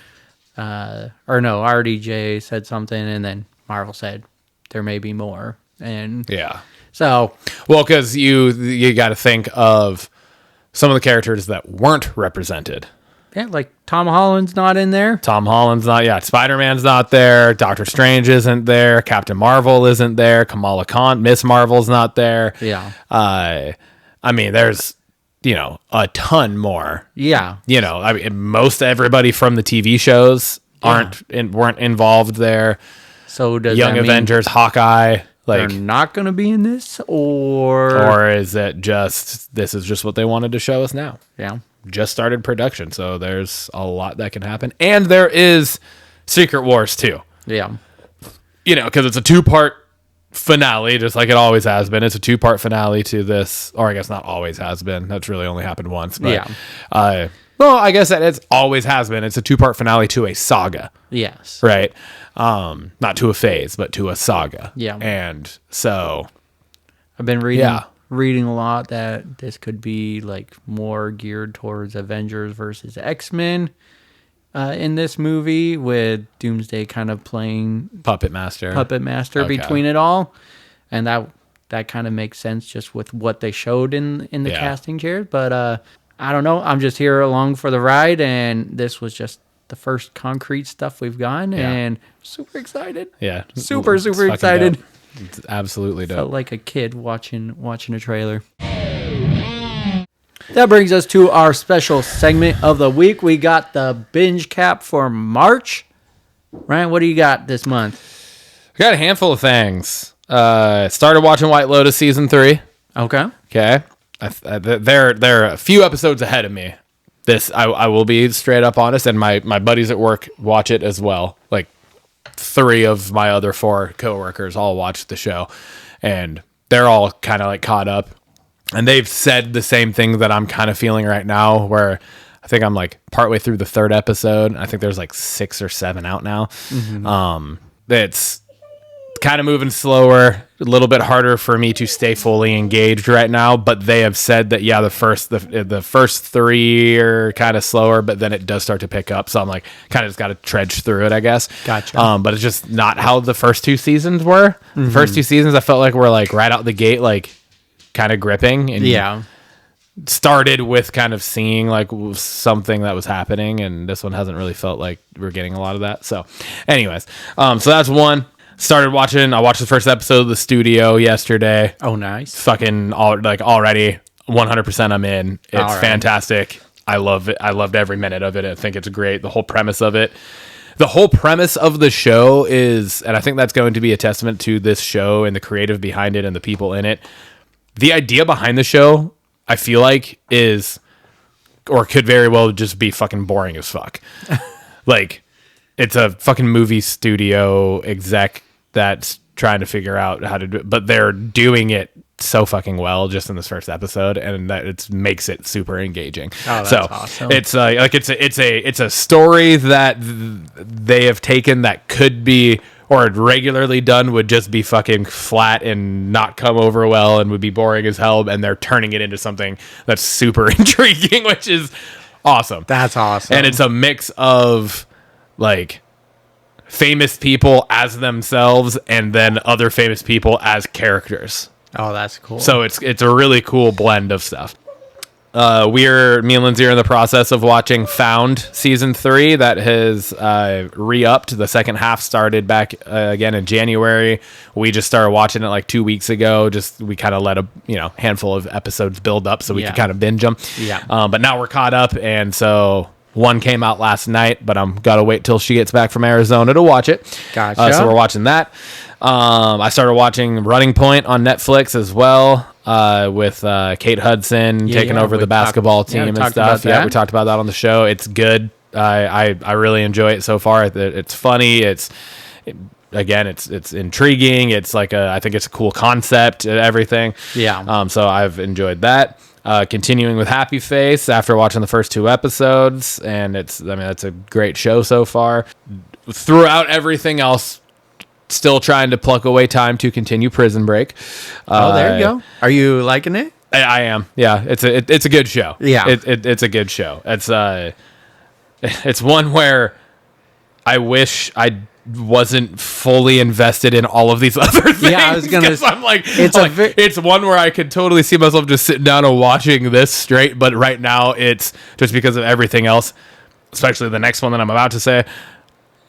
S2: RDJ said something, and then Marvel said there may be more, and so
S3: because you got to think of some of the characters that weren't represented.
S2: Yeah, like Tom Holland's not in there.
S3: Spider-Man's not there. Doctor Strange isn't there. Captain Marvel isn't there. Kamala Khan, Miss Marvel's not there.
S2: Yeah.
S3: I mean, there's a ton more.
S2: Yeah.
S3: I mean, most everybody from the TV shows weren't involved there.
S2: So does
S3: Young Avengers, Hawkeye.
S2: they're not going to be in this, or
S3: is it just this is just what they wanted to show us now?
S2: Yeah.
S3: Just started production, so there's a lot that can happen. And there is Secret Wars too.
S2: Yeah.
S3: Because it's a 2-part finale, just like it always has been. It's a 2-part finale to this, or I guess not always has been. That's really only happened once. But, well, I guess that it's always has been. It's a 2-part finale to a saga.
S2: Yes.
S3: Right? Not to a phase, but to a saga.
S2: Yeah.
S3: And so
S2: I've been reading a lot that this could be like more geared towards Avengers versus X-Men in this movie, with Doomsday kind of playing
S3: Puppet Master
S2: okay. between it all. And that kind of makes sense just with what they showed in the casting chairs. But I don't know. I'm just here along for the ride, and this was just the first concrete stuff we've gotten, and super excited.
S3: Yeah.
S2: Super excited.
S3: Dope. It's absolutely dope.
S2: Felt like a kid watching a trailer. That brings us to our special segment of the week. We got the Bingecap for March. Ryan, what do you got this month?
S3: I got a handful of things. Started watching White Lotus season 3.
S2: Okay.
S3: They're a few episodes ahead of me. I will be straight up honest, and my buddies at work watch it as well. Like 3 of my other 4 coworkers all watch the show, and they're all kind of like caught up. And they've said the same thing that I'm kind of feeling right now, where I think I'm like partway through the 3rd episode. I think there's like 6 or 7 out now. Mm-hmm. It's kind of moving slower, a little bit harder for me to stay fully engaged right now. But they have said that the first 3 are kind of slower, but then it does start to pick up. So I'm like kind of just got to trudge through it, I guess.
S2: Gotcha.
S3: But it's just not how the first 2 seasons were. Mm-hmm. The first 2 seasons I felt like were like right out the gate, like kind of gripping, and started with kind of seeing like something that was happening, and this one hasn't really felt like we're getting a lot of that. So anyways, so that's one. I watched the first episode of The Studio yesterday.
S2: Oh, nice.
S3: Fucking already 100% I'm in. It's fantastic. I love it. I loved every minute of it. I think it's great. The whole premise of it. The whole premise of the show is, and I think that's going to be a testament to this show and the creative behind it and the people in it. The idea behind the show, I feel like, is, or could very well just be fucking boring as fuck. Like, it's a fucking movie studio exec that's trying to figure out how to do it, but they're doing it so fucking well just in this first episode, and that it makes it super engaging.
S2: Oh, that's awesome.
S3: It's it's a story that they have taken that could be, or regularly done would just be fucking flat and not come over well and would be boring as hell, and they're turning it into something that's super intriguing, which is awesome.
S2: That's awesome.
S3: And it's a mix of like famous people as themselves and then other famous people as characters.
S2: Oh, that's cool.
S3: So it's a really cool blend of stuff. Me and Lindsay are in the process of watching Found season 3 that has re-upped. The second half started back again in January. We just started watching it like 2 weeks ago. We kind of let a handful of episodes build up so we could kind of binge them.
S2: Yeah.
S3: But now we're caught up, and so one came out last night, but I'm gotta wait till she gets back from Arizona to watch it.
S2: Gotcha.
S3: So we're watching that. I started watching Running Point on Netflix as well, with Kate Hudson taking over the basketball team and stuff. Yeah, we talked about that on the show. It's good. I really enjoy it so far. It's funny. It's intriguing. It's like I think it's a cool concept and everything.
S2: Yeah.
S3: So I've enjoyed that. Continuing with Happy Face after watching the first 2 episodes, and it's a great show so far. Throughout everything else, still trying to pluck away time to continue Prison Break.
S2: There you go. Are you liking it?
S3: I am. Yeah, it's a good show.
S2: Yeah,
S3: it's a good show. It's one where I wish I wasn't fully invested in all of these other things.
S2: Yeah, I was gonna.
S3: I'm like, it's one where I could totally see myself just sitting down and watching this straight. But right now, it's just because of everything else, especially the next one that I'm about to say.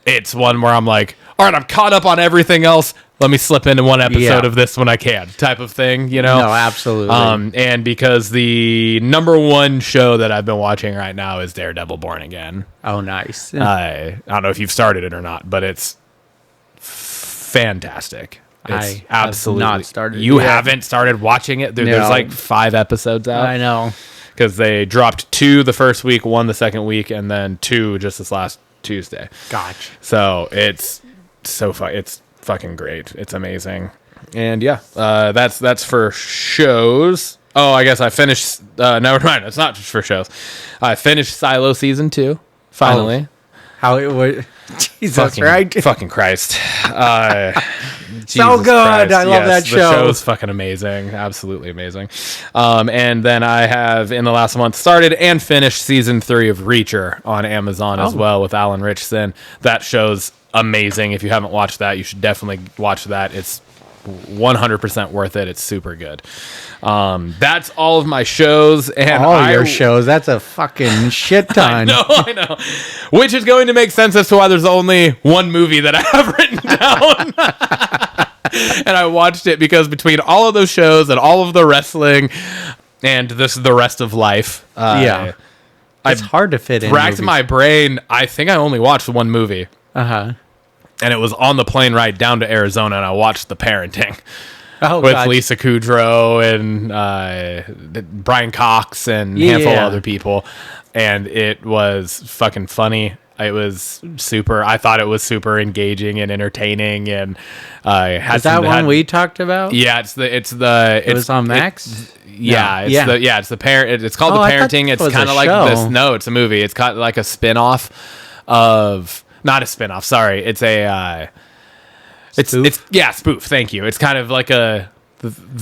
S3: It's one where I'm like, all right, I'm caught up on everything else. Let me slip into one episode of this when I can, type of thing, No,
S2: absolutely.
S3: And because the number one show that I've been watching right now is Daredevil Born Again.
S2: Oh, nice.
S3: I don't know if you've started it or not, but it's fantastic. It's
S2: I
S3: absolutely
S2: have not started.
S3: You
S2: yet.
S3: haven't started watching it? There's
S2: No.
S3: like 5 episodes out.
S2: I know.
S3: Because they dropped 2 the first week, 1 the second week, and then 2 just this last Tuesday.
S2: Gotcha.
S3: So it's it's fucking great. It's amazing. And yeah, that's for shows. Oh, I guess I finished. Never mind. It's not just for shows. I finished Silo season 2 finally.
S2: How it was. Jesus, right?
S3: Fucking Christ.
S2: So
S3: Jesus
S2: good.
S3: Christ.
S2: I love that
S3: The
S2: show.
S3: show's fucking amazing. Absolutely amazing. And then I have, in the last month, started and finished season 3 of Reacher on Amazon as well with Alan Richson. That show's amazing. If you haven't watched that, you should definitely watch that. It's 100% worth it. It's super good. That's all of my shows and
S2: All your shows. That's a fucking shit ton.
S3: I know. Which is going to make sense as to why there's only one movie that I have written down. And I watched it because between all of those shows and all of the wrestling and the rest of life,
S2: Yeah. It's hard to fit in.
S3: racked my brain. I think I only watched one movie.
S2: Uh-huh.
S3: And it was on the plane ride down to Arizona, and I watched The Parenting.
S2: With
S3: Lisa Kudrow and Brian Cox and a handful of other people. And it was fucking funny. It was I thought it was super engaging and entertaining. And
S2: Is that one we talked about?
S3: Yeah, it
S2: was on Max?
S3: It's the parent. It's called The
S2: I thought
S3: Parenting.
S2: it
S3: It's
S2: was
S3: kind
S2: a
S3: of like
S2: show.
S3: this. No, it's a movie. It's kind of like a spin-off of. Not a spin-off, sorry. It's a spoof, thank you. It's kind of like the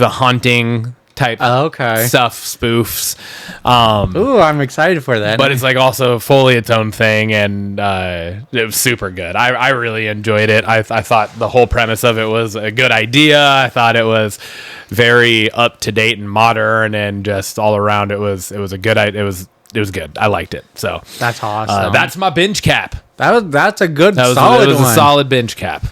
S3: Haunting type stuff, spoofs.
S2: Ooh, I'm excited for that.
S3: But it's like also fully its own thing, and it was super good. I really enjoyed it. I thought the whole premise of it was a good idea. I thought it was very up to date and modern, and just all around it was a good idea. It was good. I liked it. So
S2: that's awesome.
S3: That's my binge cap.
S2: That's a good
S3: It was
S2: one.
S3: a solid binge cap.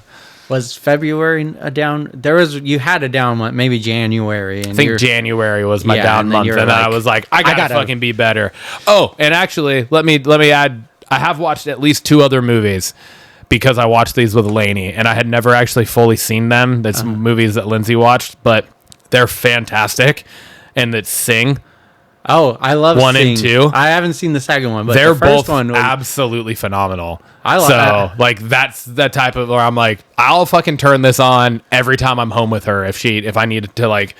S2: Was February a down? You had a down month, maybe January. And
S3: I think January was my down month, and I was like, I gotta fucking be better. Oh, and actually, let me add. I have watched at least 2 other movies because I watched these with Lainey, and I had never actually fully seen them. That's movies that Lindsay watched, but they're fantastic, and it's Sing.
S2: Oh, I love
S3: 1
S2: Sing.
S3: and 2.
S2: I haven't seen the second one, but
S3: they're
S2: the first
S3: both
S2: one was
S3: absolutely phenomenal.
S2: I love that.
S3: Like that's the type of where I'm like, I'll fucking turn this on every time I'm home with her if I needed to like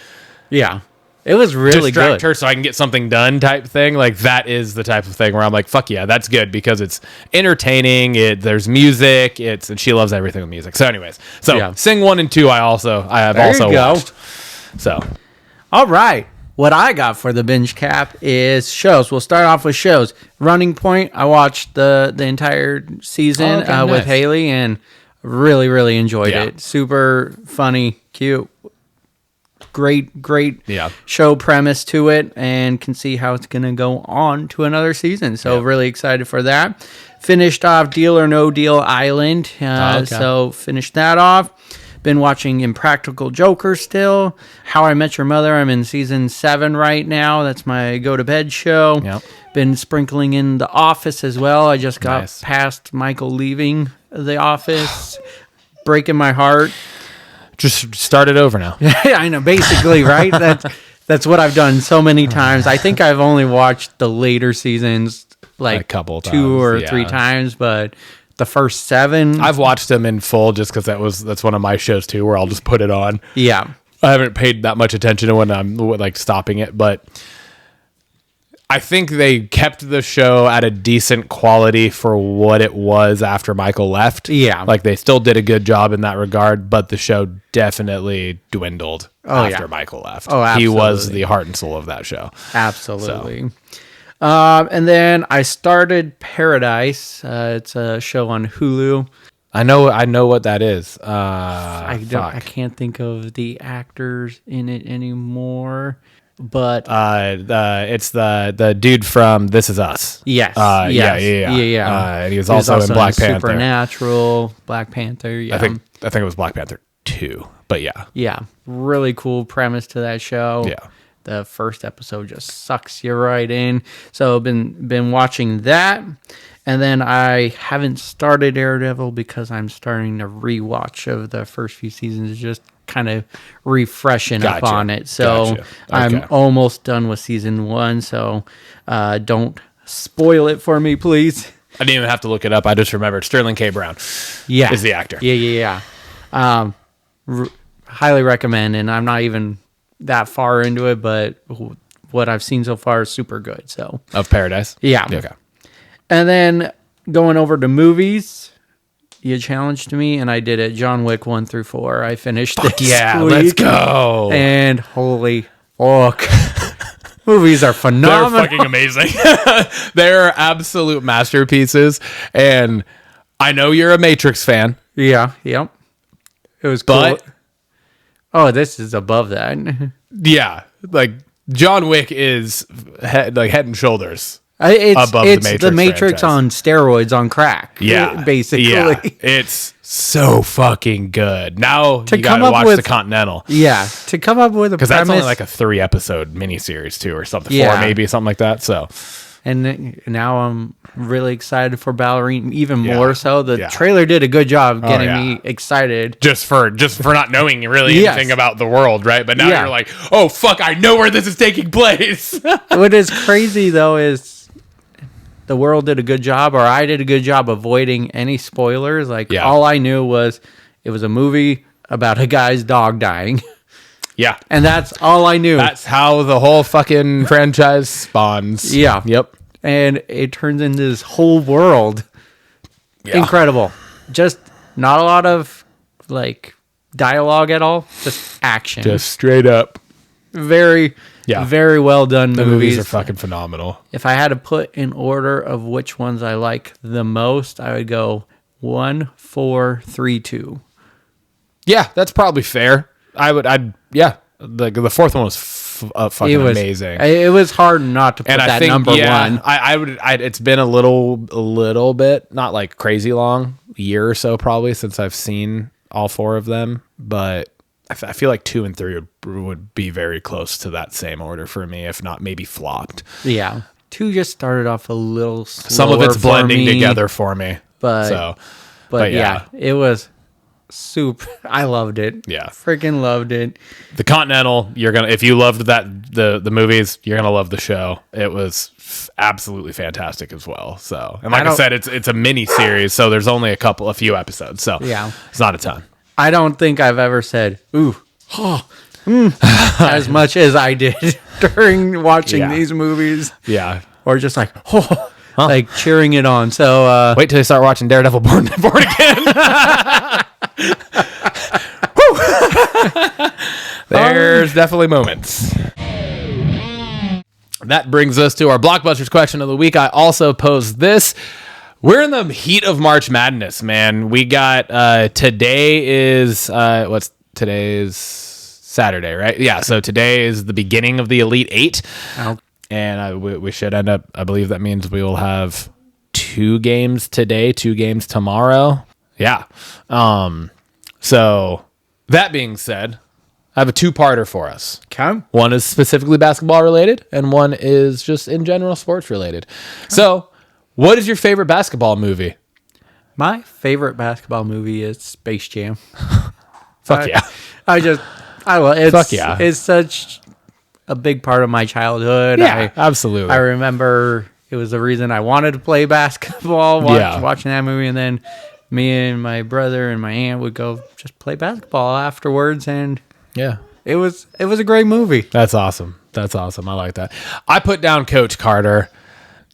S2: it was really
S3: distract
S2: good.
S3: her so I can get something done type thing. Like that is the type of thing where I'm like, fuck yeah, that's good because it's entertaining. There's music. And she loves everything with music. So anyways, Sing 1 and 2. I have also watched. So,
S2: all right. What I got for the binge cap is shows. We'll start off with shows. Running Point. I watched the entire season with
S3: nice.
S2: Haley and really, really enjoyed it. Super funny, cute, great show premise to it, and can see how it's going to go on to another season. So really excited for that. Finished off Deal or No Deal Island. So finished that off. Been watching Impractical Joker still. How I Met Your Mother. I'm in season 7 right now. That's my go to bed show.
S3: Yep.
S2: Been sprinkling in The Office as well. I just got past Michael leaving The Office. Breaking my heart.
S3: just start it over now.
S2: I know, basically, right? That's what I've done so many times. I think I've only watched the later seasons like
S3: a couple
S2: 2
S3: times,
S2: or 3 times, but the first 7,
S3: I've watched them in full just because that's one of my shows too, where I'll just put it on.
S2: Yeah,
S3: I haven't paid that much attention to when I'm like stopping it, but I think they kept the show at a decent quality for what it was after Michael left.
S2: Yeah,
S3: like they still did a good job in that regard, but the show definitely dwindled after Michael left.
S2: Oh, absolutely.
S3: He was the heart and soul of that show.
S2: Absolutely. And then I started Paradise. It's a show on Hulu.
S3: I know what that is.
S2: I can't think of the actors in it anymore, but
S3: it's the dude from This Is Us.
S2: Yes.
S3: Yeah. And he was also in Black Panther.
S2: Supernatural, Black Panther. Yeah.
S3: I think it was Black Panther 2, but yeah.
S2: Yeah. Really cool premise to that show.
S3: Yeah.
S2: The first episode just sucks you right in. So been watching that. And then I haven't started Daredevil because I'm starting to rewatch of the first few seasons just kind of refreshing up
S3: Gotcha.
S2: on it. So
S3: Gotcha.
S2: I'm
S3: Okay.
S2: almost done with season 1. So don't spoil it for me, please.
S3: I didn't even have to look it up. I just remembered Sterling K. Brown
S2: Yeah,
S3: is the actor.
S2: Yeah. Highly recommend, and I'm not even that far into it, but what I've seen so far is super good. So
S3: Of Paradise?
S2: yeah.
S3: Okay.
S2: And then going over to movies, you challenged me, and I did it. John Wick 1 through 4. I finished this
S3: Yeah,
S2: week,
S3: let's go.
S2: and holy fuck, movies are
S3: They're
S2: phenomenal.
S3: fucking amazing. They're absolute masterpieces. And I know you're a Matrix fan,
S2: Yeah, yep. It was cool.
S3: but
S2: Oh, this is above that.
S3: yeah, like John Wick is head and shoulders.
S2: It's
S3: Above
S2: the Matrix
S3: franchise.
S2: on steroids on crack.
S3: Yeah,
S2: basically.
S3: yeah. It's so fucking good. Now
S2: To
S3: you
S2: come
S3: gotta
S2: up
S3: watch
S2: with-
S3: the Continental.
S2: Yeah, to come up with a
S3: Because
S2: premise,
S3: that's only like a 3-episode miniseries too, or something.
S2: Yeah.
S3: 4 maybe, something like that. So
S2: and now I'm really excited for Ballerina, even
S3: Yeah,
S2: more so. The
S3: yeah.
S2: trailer did a good job getting
S3: yeah.
S2: me excited.
S3: just for not knowing really
S2: Yes.
S3: anything about the world, right? But now
S2: Yeah.
S3: you're like, oh fuck, I know where this is taking place.
S2: What is crazy though is the world did a good job, or I did a good job avoiding any spoilers. Like
S3: Yeah.
S2: all I knew was it was a movie about a guy's dog dying,
S3: Yeah.
S2: and that's all I knew.
S3: That's how the whole fucking franchise spawns.
S2: Yeah.
S3: Yep.
S2: And it turns into this whole world.
S3: Yeah.
S2: Incredible. Just not a lot of like dialogue at all. Just action.
S3: Just straight up.
S2: very,
S3: Yeah.
S2: very well done
S3: The
S2: movies.
S3: movies are fucking phenomenal.
S2: If I had to put in order of which ones I like the most, I would go 1, 4, 3, 2.
S3: Yeah, that's probably fair. Yeah. The fourth one was fucking
S2: It was
S3: amazing.
S2: It was hard not to put
S3: And I
S2: that
S3: think
S2: number one.
S3: it's been a little bit, not like crazy long, a year or so probably since I've seen all 4 of them, but I feel like 2 and 3 would be very close to that same order for me, if not maybe flopped.
S2: Yeah. 2 just started off a little slower.
S3: Some of it's
S2: for
S3: blending
S2: me,
S3: together for me.
S2: But
S3: But
S2: yeah, it was soup. I loved it.
S3: Yeah.
S2: Freaking loved it.
S3: The Continental, if you loved the movies, you're gonna love the show. It was absolutely fantastic as well. So, and like I said, it's a mini series, so there's only a few episodes, so
S2: Yeah.
S3: it's not a ton.
S2: I don't think I've ever said, ooh, as much as I did during watching
S3: Yeah.
S2: these movies,
S3: Yeah.
S2: or just like, like cheering it on. So,
S3: Wait till you start watching Daredevil Born Again. There's definitely moments. That brings us to our Blockbusters question of the week. I also posed this. We're in the heat of March Madness, man. We got today is today's Saturday, right? Yeah, so today is the beginning of the Elite Eight.
S2: Ow.
S3: And we should end up, I believe that means we will have 2 games today, 2 games tomorrow. Yeah. So that being said, I have a 2-parter for us.
S2: come.
S3: One is specifically basketball related, and one is just in general sports related. So, what is your favorite basketball movie?
S2: My favorite basketball movie is Space Jam.
S3: Fuck yeah.
S2: I love it.
S3: Fuck yeah.
S2: It's such a big part of my childhood.
S3: Yeah, absolutely.
S2: I remember it was the reason I wanted to play basketball, watching that movie. And then me and my brother and my aunt would go just play basketball afterwards. And
S3: Yeah.
S2: it was a great movie.
S3: That's awesome. That's awesome. I like that. I put down Coach Carter,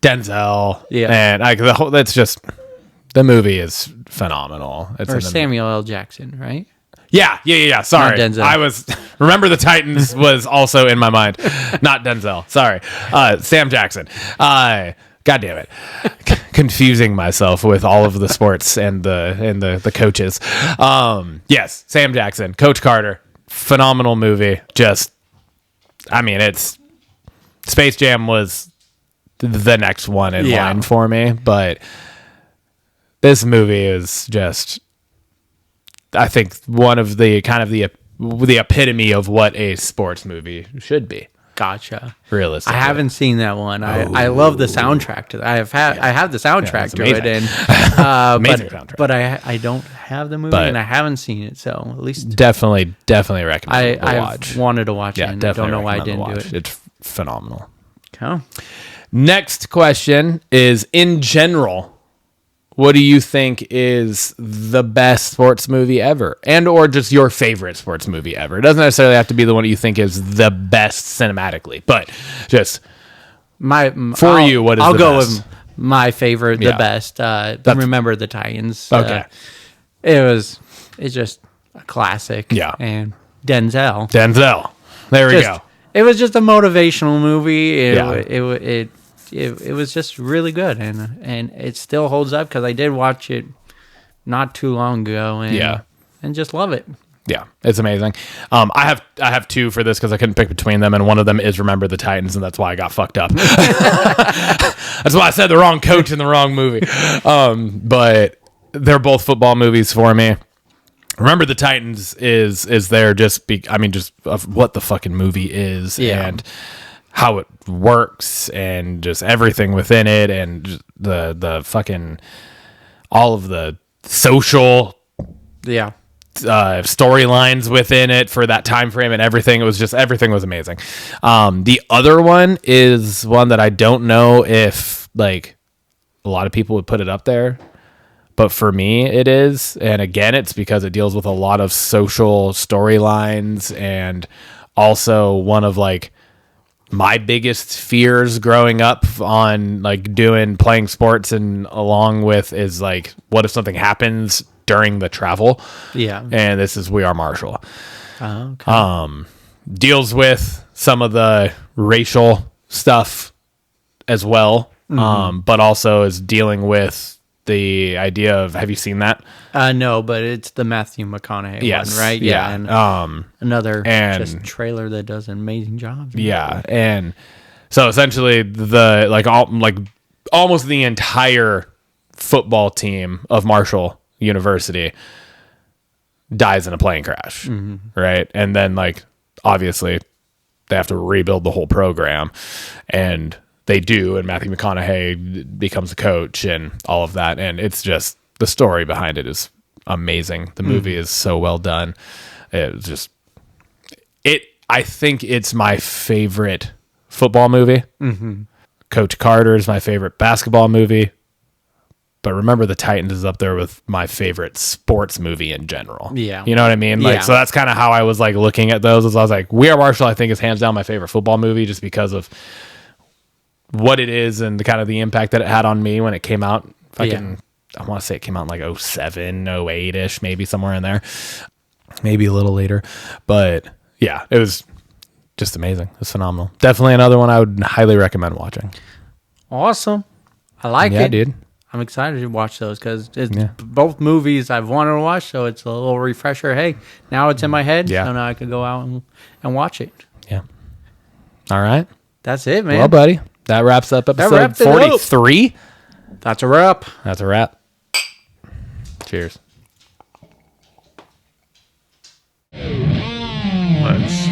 S3: Denzel,
S2: Yeah.
S3: and that's just, the movie is phenomenal. It's
S2: Or
S3: an
S2: Samuel L. Jackson, right?
S3: Yeah. Sorry.
S2: Not Denzel.
S3: I was Remember the Titans was also in my mind. Not Denzel. Sorry. Sam Jackson. God damn it. Confusing myself with all of the sports and the coaches. Yes, Sam Jackson, Coach Carter. Phenomenal movie. It's Space Jam was the next one in line for me, but this movie is just, I think, one of the kind of the epitome of what a sports movie should be.
S2: Gotcha.
S3: Realistically.
S2: I haven't seen that one. I love the soundtrack to that. I have the soundtrack to it, and
S3: Amazing soundtrack.
S2: But I don't have the movie, and I haven't seen it. So at least
S3: definitely recommend
S2: I
S3: watch.
S2: wanted to watch it.
S3: Yeah,
S2: And I don't know why I
S3: definitely
S2: didn't do it.
S3: It's phenomenal.
S2: Okay.
S3: Next question is, in general, what do you think is the best sports movie ever? And or just your favorite sports movie ever? It doesn't necessarily have to be the one that you think is the best cinematically, but just
S2: I'll
S3: you, what is
S2: I'll
S3: the
S2: go
S3: best?
S2: with my favorite, the
S3: Yeah.
S2: best. Remember the Titans.
S3: Okay.
S2: It's just a classic.
S3: Yeah.
S2: And Denzel.
S3: There we go.
S2: It was just a motivational movie.
S3: Yeah.
S2: It was just really good, and it still holds up because I did watch it not too long ago, and just love it.
S3: Yeah, it's amazing. I have two for this because I couldn't pick between them, and one of them is Remember the Titans, and that's why I got fucked up. That's why I said the wrong coach in the wrong movie. But they're both football movies for me. Remember the Titans is there just of what the fucking movie is and how it works and just everything within it and just the fucking all of the social storylines within it for that time frame and everything. It was just everything was amazing. The other one is one that I don't know if like a lot of people would put it up there, but for me it is. And again, it's because it deals with a lot of social storylines and also one of like my biggest fears growing up on like playing sports and along with is like, what if something happens during the travel?
S2: Yeah.
S3: And this is We Are Marshall.
S2: Oh, okay.
S3: Deals with some of the racial stuff as well. But also is dealing with the idea of, have you seen that?
S2: No, but it's the Matthew McConaughey one, right?
S3: Yeah.
S2: And another
S3: and-
S2: just trailer that does an amazing job.
S3: Yeah, and so essentially almost the entire football team of Marshall University dies in a plane crash, right? And then like obviously they have to rebuild the whole program, and they do, and Matthew McConaughey becomes a coach and all of that, and it's just the story behind it is amazing. The movie is so well done. It's just I think it's my favorite football movie. Coach Carter is my favorite basketball movie. But Remember the Titans is up there with my favorite sports movie in general.
S2: Yeah.
S3: You know what I mean? Like, so that's kind of how I was like looking at those. As I was like, We Are Marshall, I think is hands down my favorite football movie just because of what it is and the kind of the impact that it had on me when it came out. I want to say it came out in like 07, 08-ish, maybe somewhere in there. Maybe a little later. But yeah, it was just amazing. It was phenomenal. Definitely another one I would highly recommend watching.
S2: Awesome. I like it.
S3: Yeah, dude.
S2: I'm excited to watch those because it's both movies I've wanted to watch, so it's a little refresher. Hey, now it's in my head, so now I can go out and watch it.
S3: Yeah. All right.
S2: That's it, man.
S3: Well, buddy, that wraps up episode
S2: wrapped it up.
S3: 43.
S2: That's a wrap.
S3: That's a wrap. Cheers.
S1: Let's